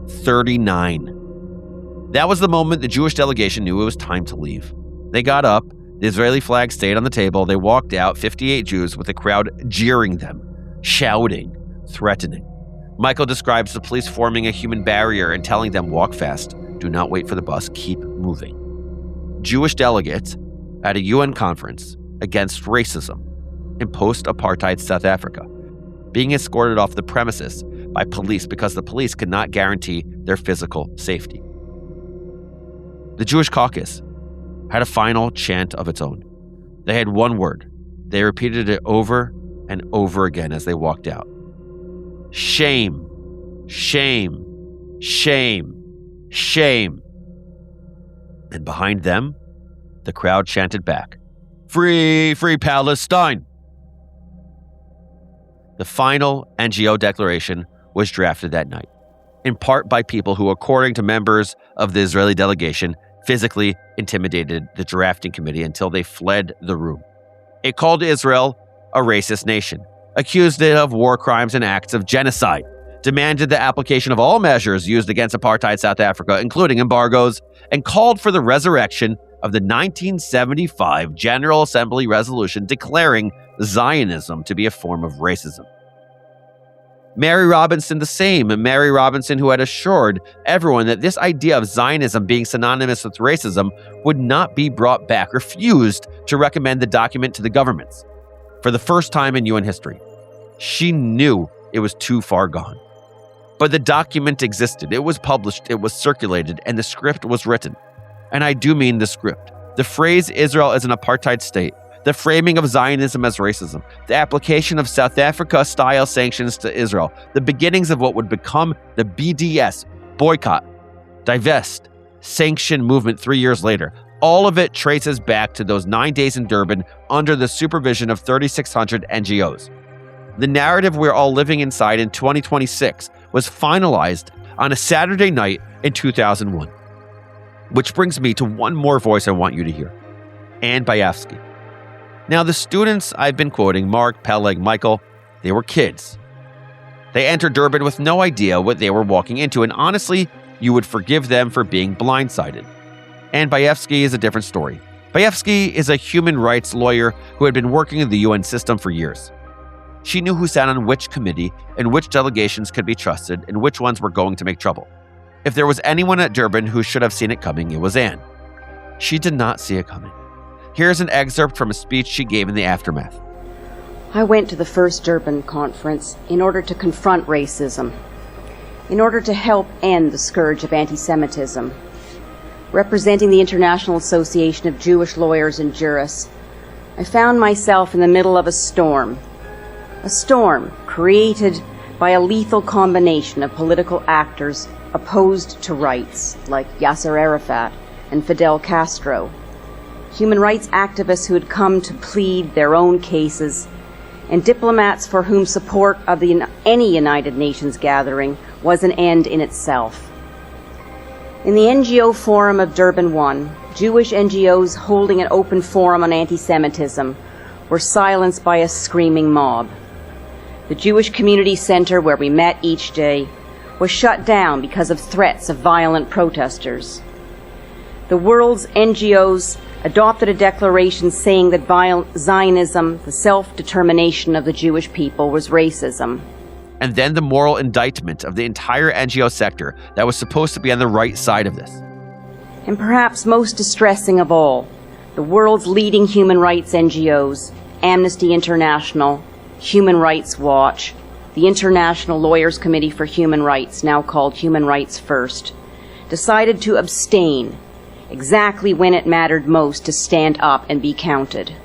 39. That was the moment the Jewish delegation knew it was time to leave. They got up, the Israeli flag stayed on the table, they walked out, 58 Jews, with the crowd jeering them, shouting, threatening. Michael describes the police forming a human barrier and telling them, walk fast, do not wait for the bus, keep moving. Jewish delegates at a UN conference against racism in post-apartheid South Africa, being escorted off the premises by police because the police could not guarantee their physical safety. The Jewish caucus had a final chant of its own. They had one word. They repeated it over and over again as they walked out. Shame, shame, shame, shame. And behind them, the crowd chanted back, free, free Palestine. The final NGO declaration was drafted that night, in part by people who, according to members of the Israeli delegation, physically intimidated the drafting committee until they fled the room. It called Israel a racist nation, accused it of war crimes and acts of genocide, demanded the application of all measures used against apartheid South Africa, including embargoes, and called for the resurrection of the 1975 General Assembly resolution declaring Zionism to be a form of racism. Mary Robinson the same, and Mary Robinson who had assured everyone that this idea of Zionism being synonymous with racism would not be brought back, refused to recommend the document to the governments. For the first time in UN history, she knew it was too far gone. But the document existed, it was published, it was circulated, and the script was written. And I do mean the script. The phrase Israel is an apartheid state, the framing of Zionism as racism, the application of South Africa-style sanctions to Israel, the beginnings of what would become the BDS, boycott, divest, sanction movement 3 years later. All of it traces back to those 9 days in Durban under the supervision of 3,600 NGOs. The narrative we're all living inside in 2026 was finalized on a Saturday night in 2001. Which brings me to one more voice I want you to hear. Anne Bayevsky. Now, the students I've been quoting, Mark, Peleg, Michael, they were kids. They entered Durban with no idea what they were walking into, and honestly, you would forgive them for being blindsided. And Bayevsky is a different story. Bayevsky is a human rights lawyer who had been working in the UN system for years. She knew who sat on which committee and which delegations could be trusted and which ones were going to make trouble. If there was anyone at Durban who should have seen it coming, it was Anne. She did not see it coming. Here's an excerpt from a speech she gave in the aftermath. I went to the first Durban conference in order to confront racism, in order to help end the scourge of anti-Semitism. Representing the International Association of Jewish Lawyers and Jurists, I found myself in the middle of a storm created by a lethal combination of political actors opposed to rights, like Yasser Arafat and Fidel Castro, human rights activists who had come to plead their own cases, and diplomats for whom support of any United Nations gathering was an end in itself. In the NGO Forum of Durban 1, Jewish NGOs holding an open forum on anti-Semitism were silenced by a screaming mob. The Jewish Community Center, where we met each day, was shut down because of threats of violent protesters. The world's NGOs adopted a declaration saying that Zionism, the self-determination of the Jewish people, was racism. And then the moral indictment of the entire NGO sector that was supposed to be on the right side of this. And perhaps most distressing of all, the world's leading human rights NGOs, Amnesty International, Human Rights Watch, the International Lawyers Committee for Human Rights, now called Human Rights First, decided to abstain exactly when it mattered most to stand up and be counted.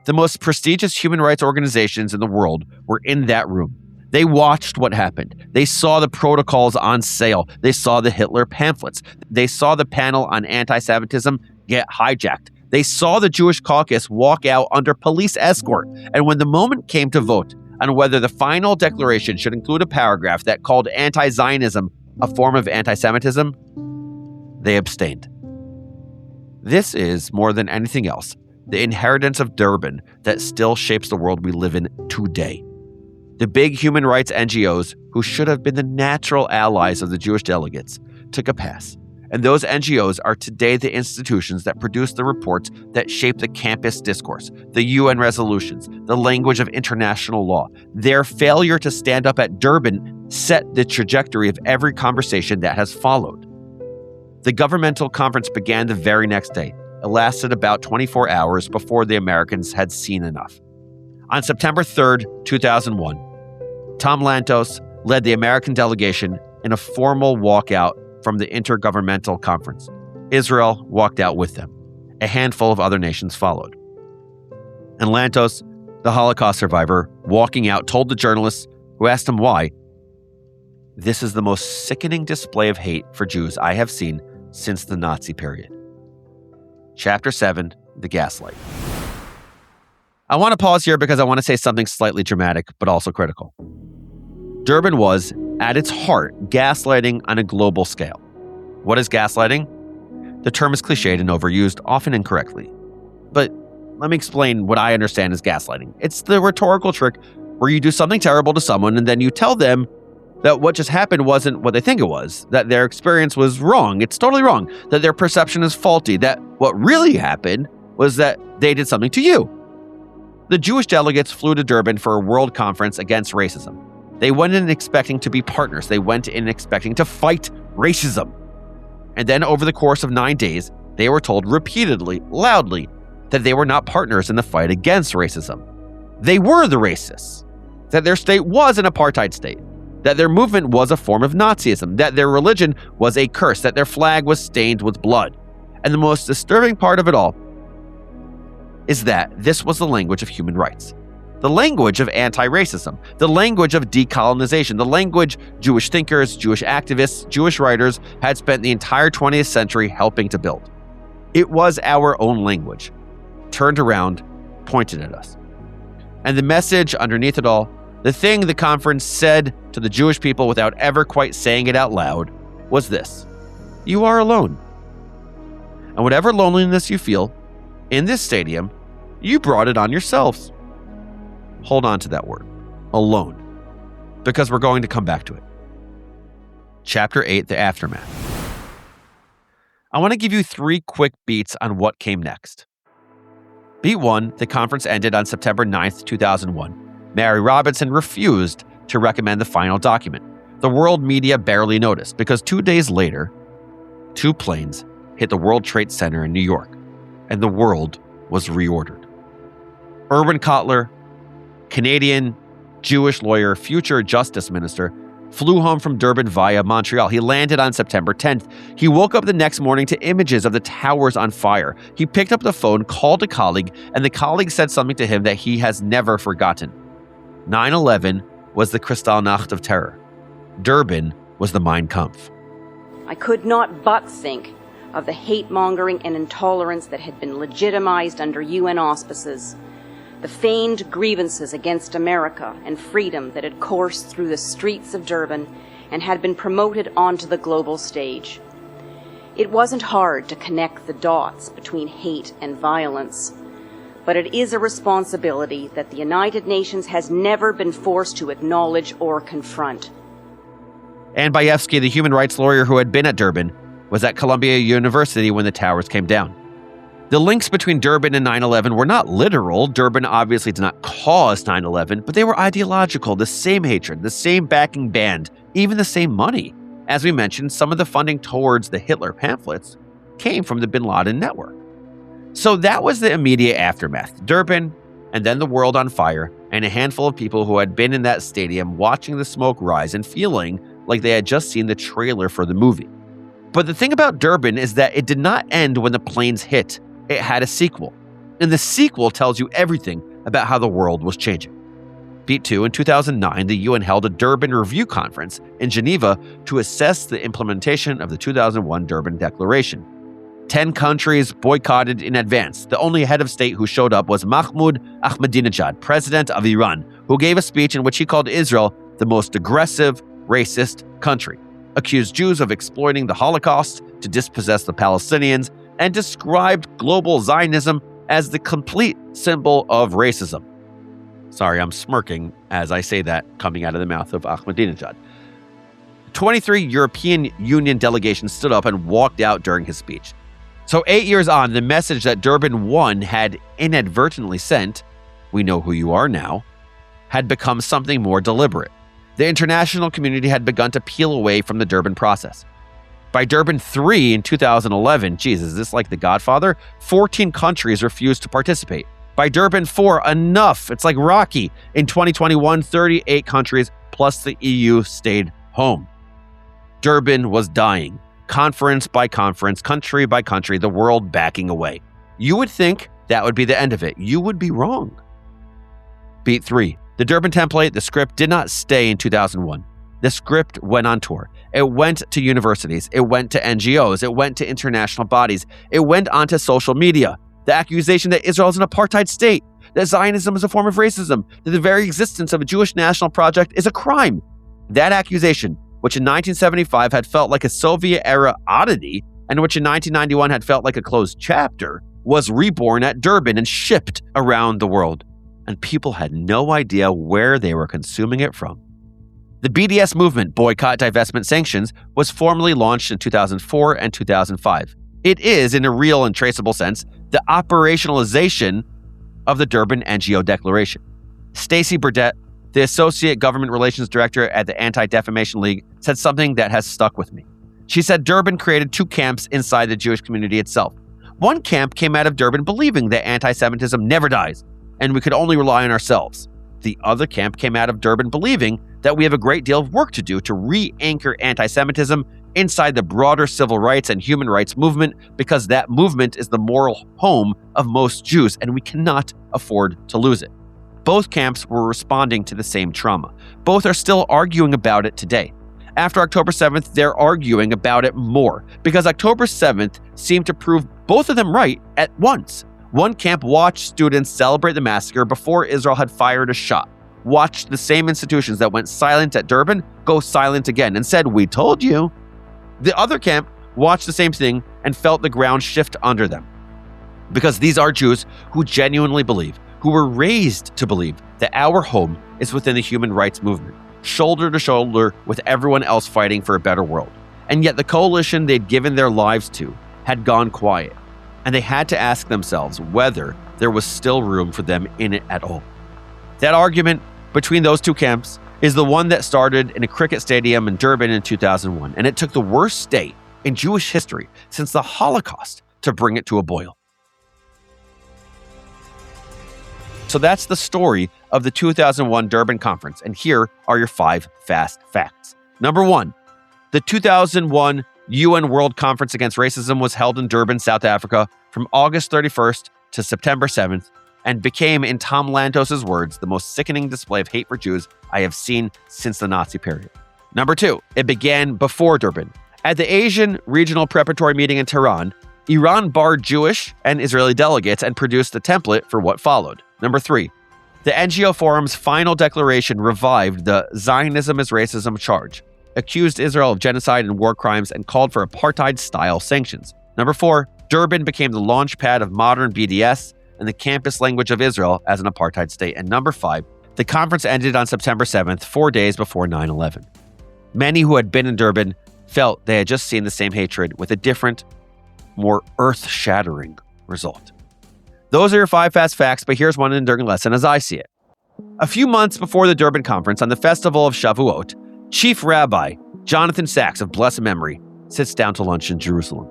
The most prestigious human rights organizations in the world were in that room. They watched what happened. They saw the protocols on sale. They saw the Hitler pamphlets. They saw the panel on anti-Semitism get hijacked. They saw the Jewish caucus walk out under police escort. And when the moment came to vote on whether the final declaration should include a paragraph that called anti-Zionism a form of anti-Semitism, they abstained. This is, more than anything else, the inheritance of Durban that still shapes the world we live in today. The big human rights NGOs, who should have been the natural allies of the Jewish delegates, took a pass. And those NGOs are today the institutions that produce the reports that shape the campus discourse, the UN resolutions, the language of international law. Their failure to stand up at Durban set the trajectory of every conversation that has followed. The governmental conference began the very next day. It lasted about 24 hours before the Americans had seen enough. On September 3rd, 2001, Tom Lantos led the American delegation in a formal walkout from the Intergovernmental Conference. Israel walked out with them. A handful of other nations followed. And Lantos, the Holocaust survivor, walking out, told the journalists who asked him why, "This is the most sickening display of hate for Jews I have seen since the Nazi period." Chapter 7, The Gaslight. I want to pause here because I want to say something slightly dramatic, but also critical. Durban was, at its heart, gaslighting on a global scale. What is gaslighting? The term is cliched and overused, often incorrectly. But let me explain what I understand as gaslighting. It's the rhetorical trick where you do something terrible to someone and then you tell them that what just happened wasn't what they think it was, that their experience was wrong, it's totally wrong, that their perception is faulty, that what really happened was that they did something to you. The Jewish delegates flew to Durban for a world conference against racism. They went in expecting to be partners. They went in expecting to fight racism. And then over the course of 9 days, they were told repeatedly, loudly, that they were not partners in the fight against racism. They were the racists, that their state was an apartheid state, that their movement was a form of Nazism, that their religion was a curse, that their flag was stained with blood. And the most disturbing part of it all is that this was the language of human rights, the language of anti-racism, the language of decolonization, the language Jewish thinkers, Jewish activists, Jewish writers had spent the entire 20th century helping to build. It was our own language, turned around, pointed at us. And the message underneath it all, the thing the conference said to the Jewish people without ever quite saying it out loud, was this: you are alone. And whatever loneliness you feel in this stadium, you brought it on yourselves. Hold on to that word, alone, because we're going to come back to it. Chapter 8, The Aftermath. I want to give you 3 quick beats on what came next. Beat 1, the conference ended on September 9th, 2001. Mary Robinson refused to recommend the final document. The world media barely noticed because 2 days later, 2 planes hit the World Trade Center in New York, and the world was reordered. Irwin Cotler, Canadian Jewish lawyer, future justice minister, flew home from Durban via Montreal. He landed on September 10th. He woke up the next morning to images of the towers on fire. He picked up the phone, called a colleague, and the colleague said something to him that he has never forgotten. 9/11 was the Kristallnacht of terror. Durban was the Mein Kampf. I could not but think of the hate-mongering and intolerance that had been legitimized under UN auspices, the feigned grievances against America and freedom that had coursed through the streets of Durban and had been promoted onto the global stage. It wasn't hard to connect the dots between hate and violence, but it is a responsibility that the United Nations has never been forced to acknowledge or confront. Anne Bayevsky, the human rights lawyer who had been at Durban, was at Columbia University when the towers came down. The links between Durban and 9/11 were not literal. Durban obviously did not cause 9/11, but they were ideological, the same hatred, the same backing band, even the same money. As we mentioned, some of the funding towards the Hitler pamphlets came from the Bin Laden network. So that was the immediate aftermath. Durban, and then the world on fire, and a handful of people who had been in that stadium watching the smoke rise and feeling like they had just seen the trailer for the movie. But the thing about Durban is that it did not end when the planes hit. It had a sequel. And the sequel tells you everything about how the world was changing. Beat 2, in 2009, the UN held a Durban Review Conference in Geneva to assess the implementation of the 2001 Durban Declaration. 10 countries boycotted in advance. The only head of state who showed up was Mahmoud Ahmadinejad, president of Iran, who gave a speech in which he called Israel the most aggressive, racist country, accused Jews of exploiting the Holocaust, to dispossess the Palestinians and described global Zionism as the complete symbol of racism. Sorry, I'm smirking as I say that coming out of the mouth of Ahmadinejad. 23 European Union delegations stood up and walked out during his speech. So 8 years on, the message that Durban 1 had inadvertently sent, "We know who you are now," had become something more deliberate. The international community had begun to peel away from the Durban process. By Durban 3 in 2011, geez, is this like The Godfather? 14 countries refused to participate. By Durban 4, enough, it's like Rocky. In 2021, 38 countries plus the EU stayed home. Durban was dying. Conference by conference, country by country, the world backing away. You would think that would be the end of it. You would be wrong. Beat 3. The Durban template, the script, did not stay in 2001. The script went on tour. It went to universities. It went to NGOs. It went to international bodies. It went onto social media. The accusation that Israel is an apartheid state, that Zionism is a form of racism, that the very existence of a Jewish national project is a crime. That accusation, which in 1975 had felt like a Soviet-era oddity, and which in 1991 had felt like a closed chapter, was reborn at Durban and shipped around the world. And people had no idea where they were consuming it from. The BDS movement, Boycott, Divestment, Sanctions, was formally launched in 2004 and 2005. It is, in a real and traceable sense, the operationalization of the Durban NGO Declaration. Stacey Burdett, the Associate Government Relations Director at the Anti-Defamation League, said something that has stuck with me. She said Durban created two camps inside the Jewish community itself. One camp came out of Durban believing that anti-Semitism never dies, and we could only rely on ourselves. The other camp came out of Durban believing that we have a great deal of work to do to re-anchor anti-Semitism inside the broader civil rights and human rights movement, because that movement is the moral home of most Jews, and we cannot afford to lose it. Both camps were responding to the same trauma. Both are still arguing about it today. After October 7th, they're arguing about it more, because October 7th seemed to prove both of them right at once. One camp watched students celebrate the massacre before Israel had fired a shot, watched the same institutions that went silent at Durban go silent again and said, "We told you." The other camp watched the same thing and felt the ground shift under them. Because these are Jews who genuinely believe, who were raised to believe, that our home is within the human rights movement, shoulder to shoulder with everyone else fighting for a better world. And yet the coalition they'd given their lives to had gone quiet, and they had to ask themselves whether there was still room for them in it at all. That argument between those two camps is the one that started in a cricket stadium in Durban in 2001, and it took the worst day in Jewish history since the Holocaust to bring it to a boil. So that's the story of the 2001 Durban Conference, and here are your 5 fast facts. Number 1, the 2001 UN World Conference Against Racism was held in Durban, South Africa from August 31st to September 7th, and became, in Tom Lantos' words, the most sickening display of hate for Jews I have seen since the Nazi period. Number 2, it began before Durban. At the Asian Regional Preparatory Meeting in Tehran, Iran barred Jewish and Israeli delegates and produced the template for what followed. Number 3, the NGO Forum's final declaration revived the Zionism is racism charge, accused Israel of genocide and war crimes, and called for apartheid-style sanctions. Number 4, Durban became the launch pad of modern BDS and the campus language of Israel as an apartheid state. And number 5, the conference ended on September 7th, 4 days before 9/11. Many who had been in Durban felt they had just seen the same hatred with a different, more earth-shattering result. Those are your 5 fast facts, but here's one enduring lesson as I see it. A few months before the Durban conference, on the festival of Shavuot, Chief Rabbi Jonathan Sacks of blessed memory sits down to lunch in Jerusalem.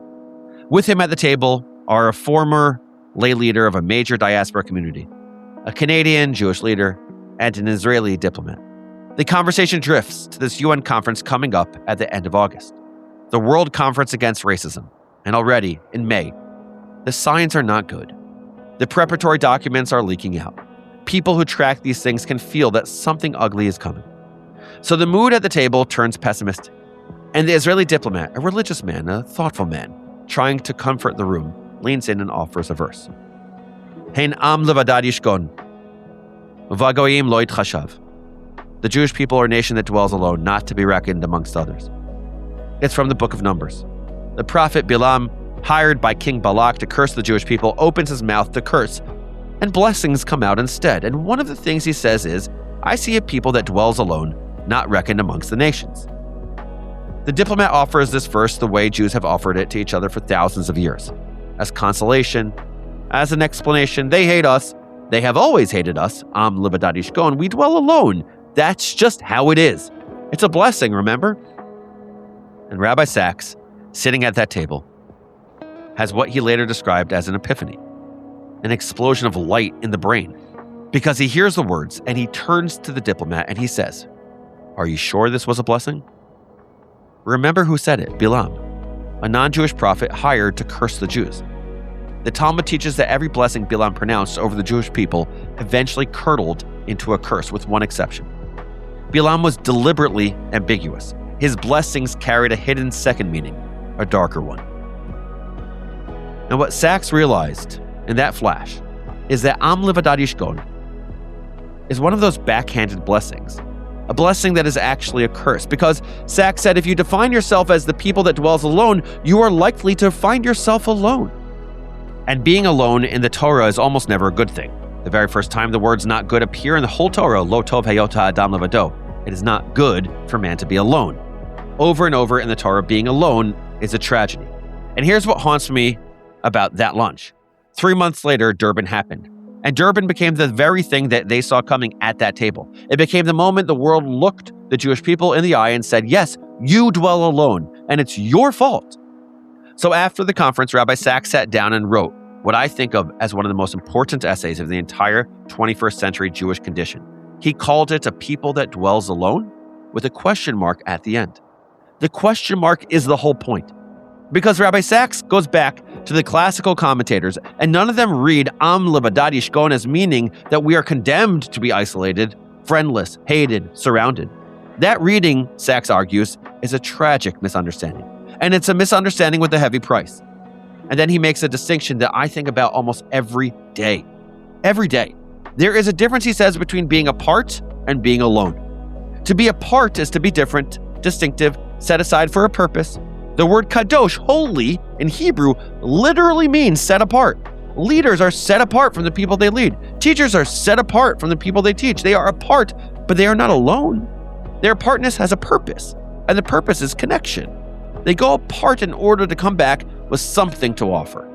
With him at the table are a former lay leader of a major diaspora community, a Canadian Jewish leader, and an Israeli diplomat. The conversation drifts to this UN conference coming up at the end of August, the World Conference Against Racism. And already, in May, the signs are not good. The preparatory documents are leaking out. People who track these things can feel that something ugly is coming. So the mood at the table turns pessimistic. And the Israeli diplomat, a religious man, a thoughtful man, trying to comfort the room, leans in and offers a verse. Hein am levadad yishkon, v'goyim lo yitchashav. The Jewish people are a nation that dwells alone, not to be reckoned amongst others. It's from the book of Numbers. The prophet Bilam, hired by King Balak to curse the Jewish people, opens his mouth to curse, and blessings come out instead. And one of the things he says is, I see a people that dwells alone, not reckoned amongst the nations. The diplomat offers this verse the way Jews have offered it to each other for thousands of years, as consolation, as an explanation. They hate us. They have always hated us. Am libadad yishkon. We dwell alone. That's just how it is. It's a blessing, remember? And Rabbi Sacks, sitting at that table, has what he later described as an epiphany, an explosion of light in the brain, because he hears the words and he turns to the diplomat and he says, are you sure this was a blessing? Remember who said it, Bilam, a non-Jewish prophet hired to curse the Jews. The Talmud teaches that every blessing Bilam pronounced over the Jewish people eventually curdled into a curse, with one exception. Bilam was deliberately ambiguous. His blessings carried a hidden second meaning, a darker one. And what Sacks realized in that flash is that Am Livadad Yishkon is one of those backhanded blessings, a blessing that is actually a curse, because Sacks said if you define yourself as the people that dwells alone, you are likely to find yourself alone. And being alone in the Torah is almost never a good thing. The very first time the words not good appear in the whole Torah, Lo Tov Hayota Adam Levado, it is not good for man to be alone. Over and over in the Torah, being alone is a tragedy. And here's what haunts me about that lunch. 3 months later, Durban happened. And Durban became the very thing that they saw coming at that table. It became the moment the world looked the Jewish people in the eye and said, yes, you dwell alone, and it's your fault. So after the conference, Rabbi Sacks sat down and wrote what I think of as one of the most important essays of the entire 21st century Jewish condition. He called it A People That Dwells Alone, with a question mark at the end. The question mark is the whole point, because Rabbi Sacks goes back to the classical commentators, and none of them read Am Libadad Yishkon as meaning that we are condemned to be isolated, friendless, hated, surrounded. That reading, Sacks argues, is a tragic misunderstanding, and it's a misunderstanding with a heavy price. And then he makes a distinction that I think about almost every day. Every day. There is a difference, he says, between being apart and being alone. To be apart is to be different, distinctive, set aside for a purpose. The word kadosh, holy, in Hebrew, literally means set apart. Leaders are set apart from the people they lead. Teachers are set apart from the people they teach. They are apart, but they are not alone. Their apartness has a purpose, and the purpose is connection. They go apart in order to come back with something to offer.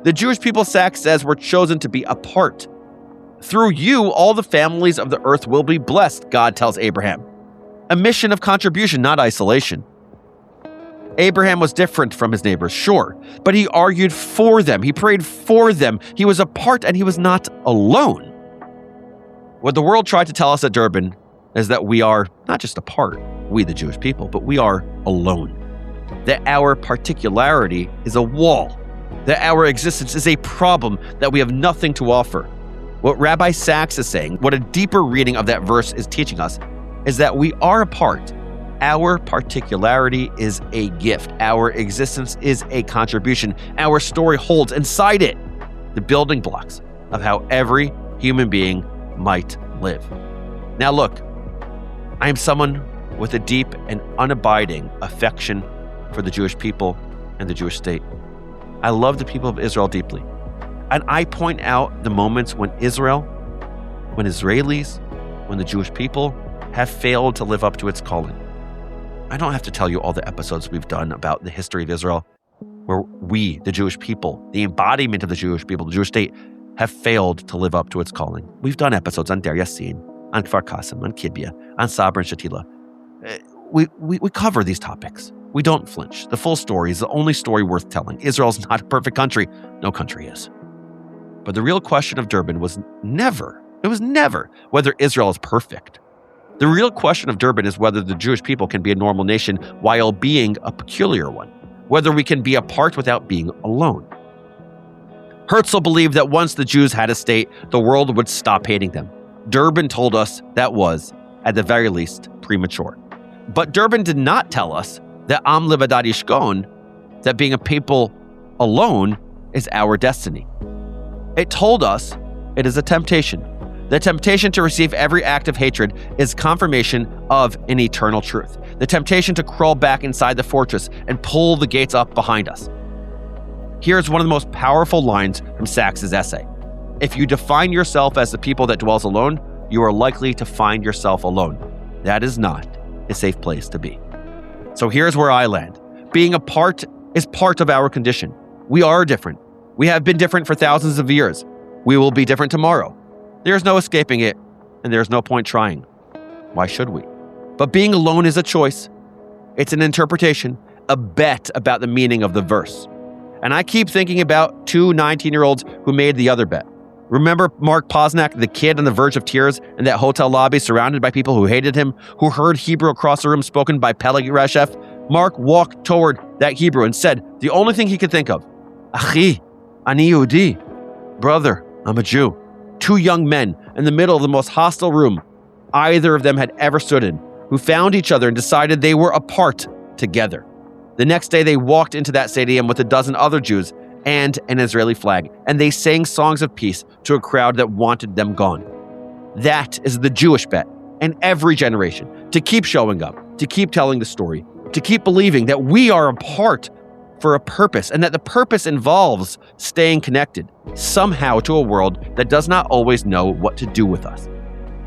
The Jewish people, Sacks says, were chosen to be apart. Through you, all the families of the earth will be blessed, God tells Abraham. A mission of contribution, not isolation. Abraham was different from his neighbors, sure, but he argued for them. He prayed for them. He was apart and he was not alone. What the world tried to tell us at Durban is that we are not just apart, we the Jewish people, but we are alone. That our particularity is a wall. That our existence is a problem, that we have nothing to offer. What Rabbi Sacks is saying, what a deeper reading of that verse is teaching us, is that we are apart. Our particularity is a gift. Our existence is a contribution. Our story holds inside it the building blocks of how every human being might live. Now look, I am someone with a deep and unabiding affection for the Jewish people and the Jewish state. I love the people of Israel deeply. And I point out the moments when Israel, when Israelis, when the Jewish people have failed to live up to its calling. I don't have to tell you all the episodes we've done about the history of Israel, where we, the Jewish people, the embodiment of the Jewish people, the Jewish state, have failed to live up to its calling. We've done episodes on Der Yassin, on Kfar Qasim, on Kibbia, on Sabra and Shatila. We cover these topics. We don't flinch. The full story is the only story worth telling. Israel's not a perfect country. No country is. But the real question of Durban was never whether Israel is perfect. The real question of Durban is whether the Jewish people can be a normal nation while being a peculiar one, whether we can be apart without being alone. Herzl believed that once the Jews had a state, the world would stop hating them. Durban told us that was, at the very least, premature. But Durban did not tell us that Am Livadad Yishkon, that being a people alone is our destiny. It told us it is a temptation The temptation to receive every act of hatred is confirmation of an eternal truth. The temptation to crawl back inside the fortress and pull the gates up behind us. Here's one of the most powerful lines from Sacks' essay. If you define yourself as the people that dwells alone, you are likely to find yourself alone. That is not a safe place to be. So here's where I land. Being apart is part of our condition. We are different. We have been different for thousands of years. We will be different tomorrow. There's no escaping it, and there's no point trying. Why should we? But being alone is a choice. It's an interpretation, a bet about the meaning of the verse. And I keep thinking about two 19-year-olds who made the other bet. Remember Mark Posnack, the kid on the verge of tears in that hotel lobby surrounded by people who hated him, who heard Hebrew across the room spoken by Peleg Reshef? Mark walked toward that Hebrew and said the only thing he could think of, Achi, ani Yehudi, brother, I'm a Jew. Two young men in the middle of the most hostile room either of them had ever stood in, who found each other and decided they were apart together. The next day they walked into that stadium with a dozen other Jews and an Israeli flag, and they sang songs of peace to a crowd that wanted them gone. That is the Jewish bet, and every generation, to keep showing up, to keep telling the story, to keep believing that we are apart for a purpose, and that the purpose involves staying connected, somehow to a world that does not always know what to do with us.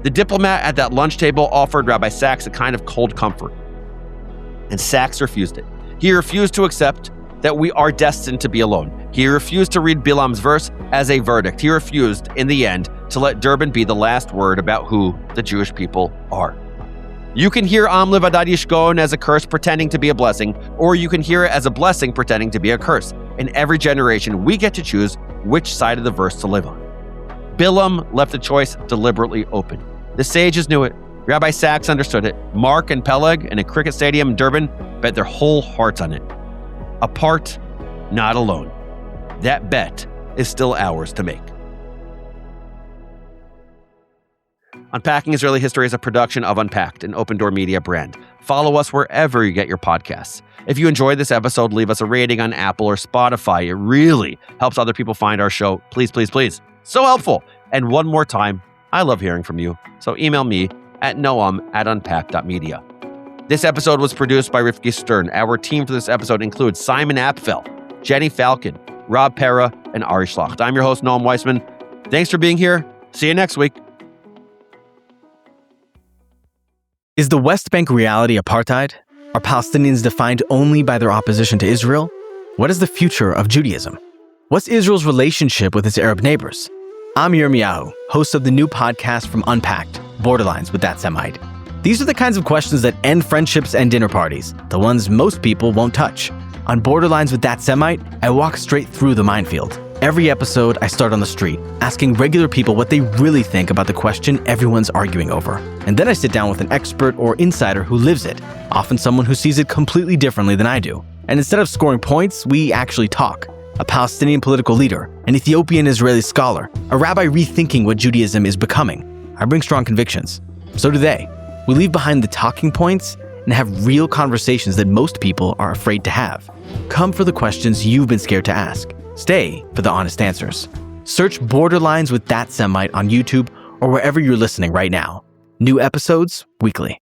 The diplomat at that lunch table offered Rabbi Sacks a kind of cold comfort, and Sacks refused it. He refused to accept that we are destined to be alone. He refused to read Bilam's verse as a verdict. He refused, in the end, to let Durban be the last word about who the Jewish people are. You can hear Am Levadad Yishkon as a curse pretending to be a blessing, or you can hear it as a blessing pretending to be a curse. In every generation, we get to choose which side of the verse to live on. Bilam left the choice deliberately open. The sages knew it. Rabbi Sacks understood it. Mark and Peleg in a cricket stadium in Durban bet their whole hearts on it. Apart, not alone. That bet is still ours to make. Unpacking Israeli History is a production of Unpacked, an Open Door Media brand. Follow us wherever you get your podcasts. If you enjoyed this episode, leave us a rating on Apple or Spotify. It really helps other people find our show. Please, please, please. So helpful. And one more time, I love hearing from you. So email me at noam@unpacked.media. This episode was produced by Rifki Stern. Our team for this episode includes Simon Apfel, Jenny Falcon, Rob Pera, and Ari Schlacht. I'm your host, Noam Weissman. Thanks for being here. See you next week. Is the West Bank reality apartheid? Are Palestinians defined only by their opposition to Israel? What is the future of Judaism? What's Israel's relationship with its Arab neighbors? I'm Yirmiyahu, host of the new podcast from Unpacked, Borderlines with That Semite. These are the kinds of questions that end friendships and dinner parties, the ones most people won't touch. On Borderlines with That Semite, I walk straight through the minefield. Every episode, I start on the street, asking regular people what they really think about the question everyone's arguing over. And then I sit down with an expert or insider who lives it, often someone who sees it completely differently than I do. And instead of scoring points, we actually talk. A Palestinian political leader, an Ethiopian Israeli scholar, a rabbi rethinking what Judaism is becoming. I bring strong convictions. So do they. We leave behind the talking points and have real conversations that most people are afraid to have. Come for the questions you've been scared to ask. Stay for the honest answers. Search Borderlines with That Semite on YouTube or wherever you're listening right now. New episodes weekly.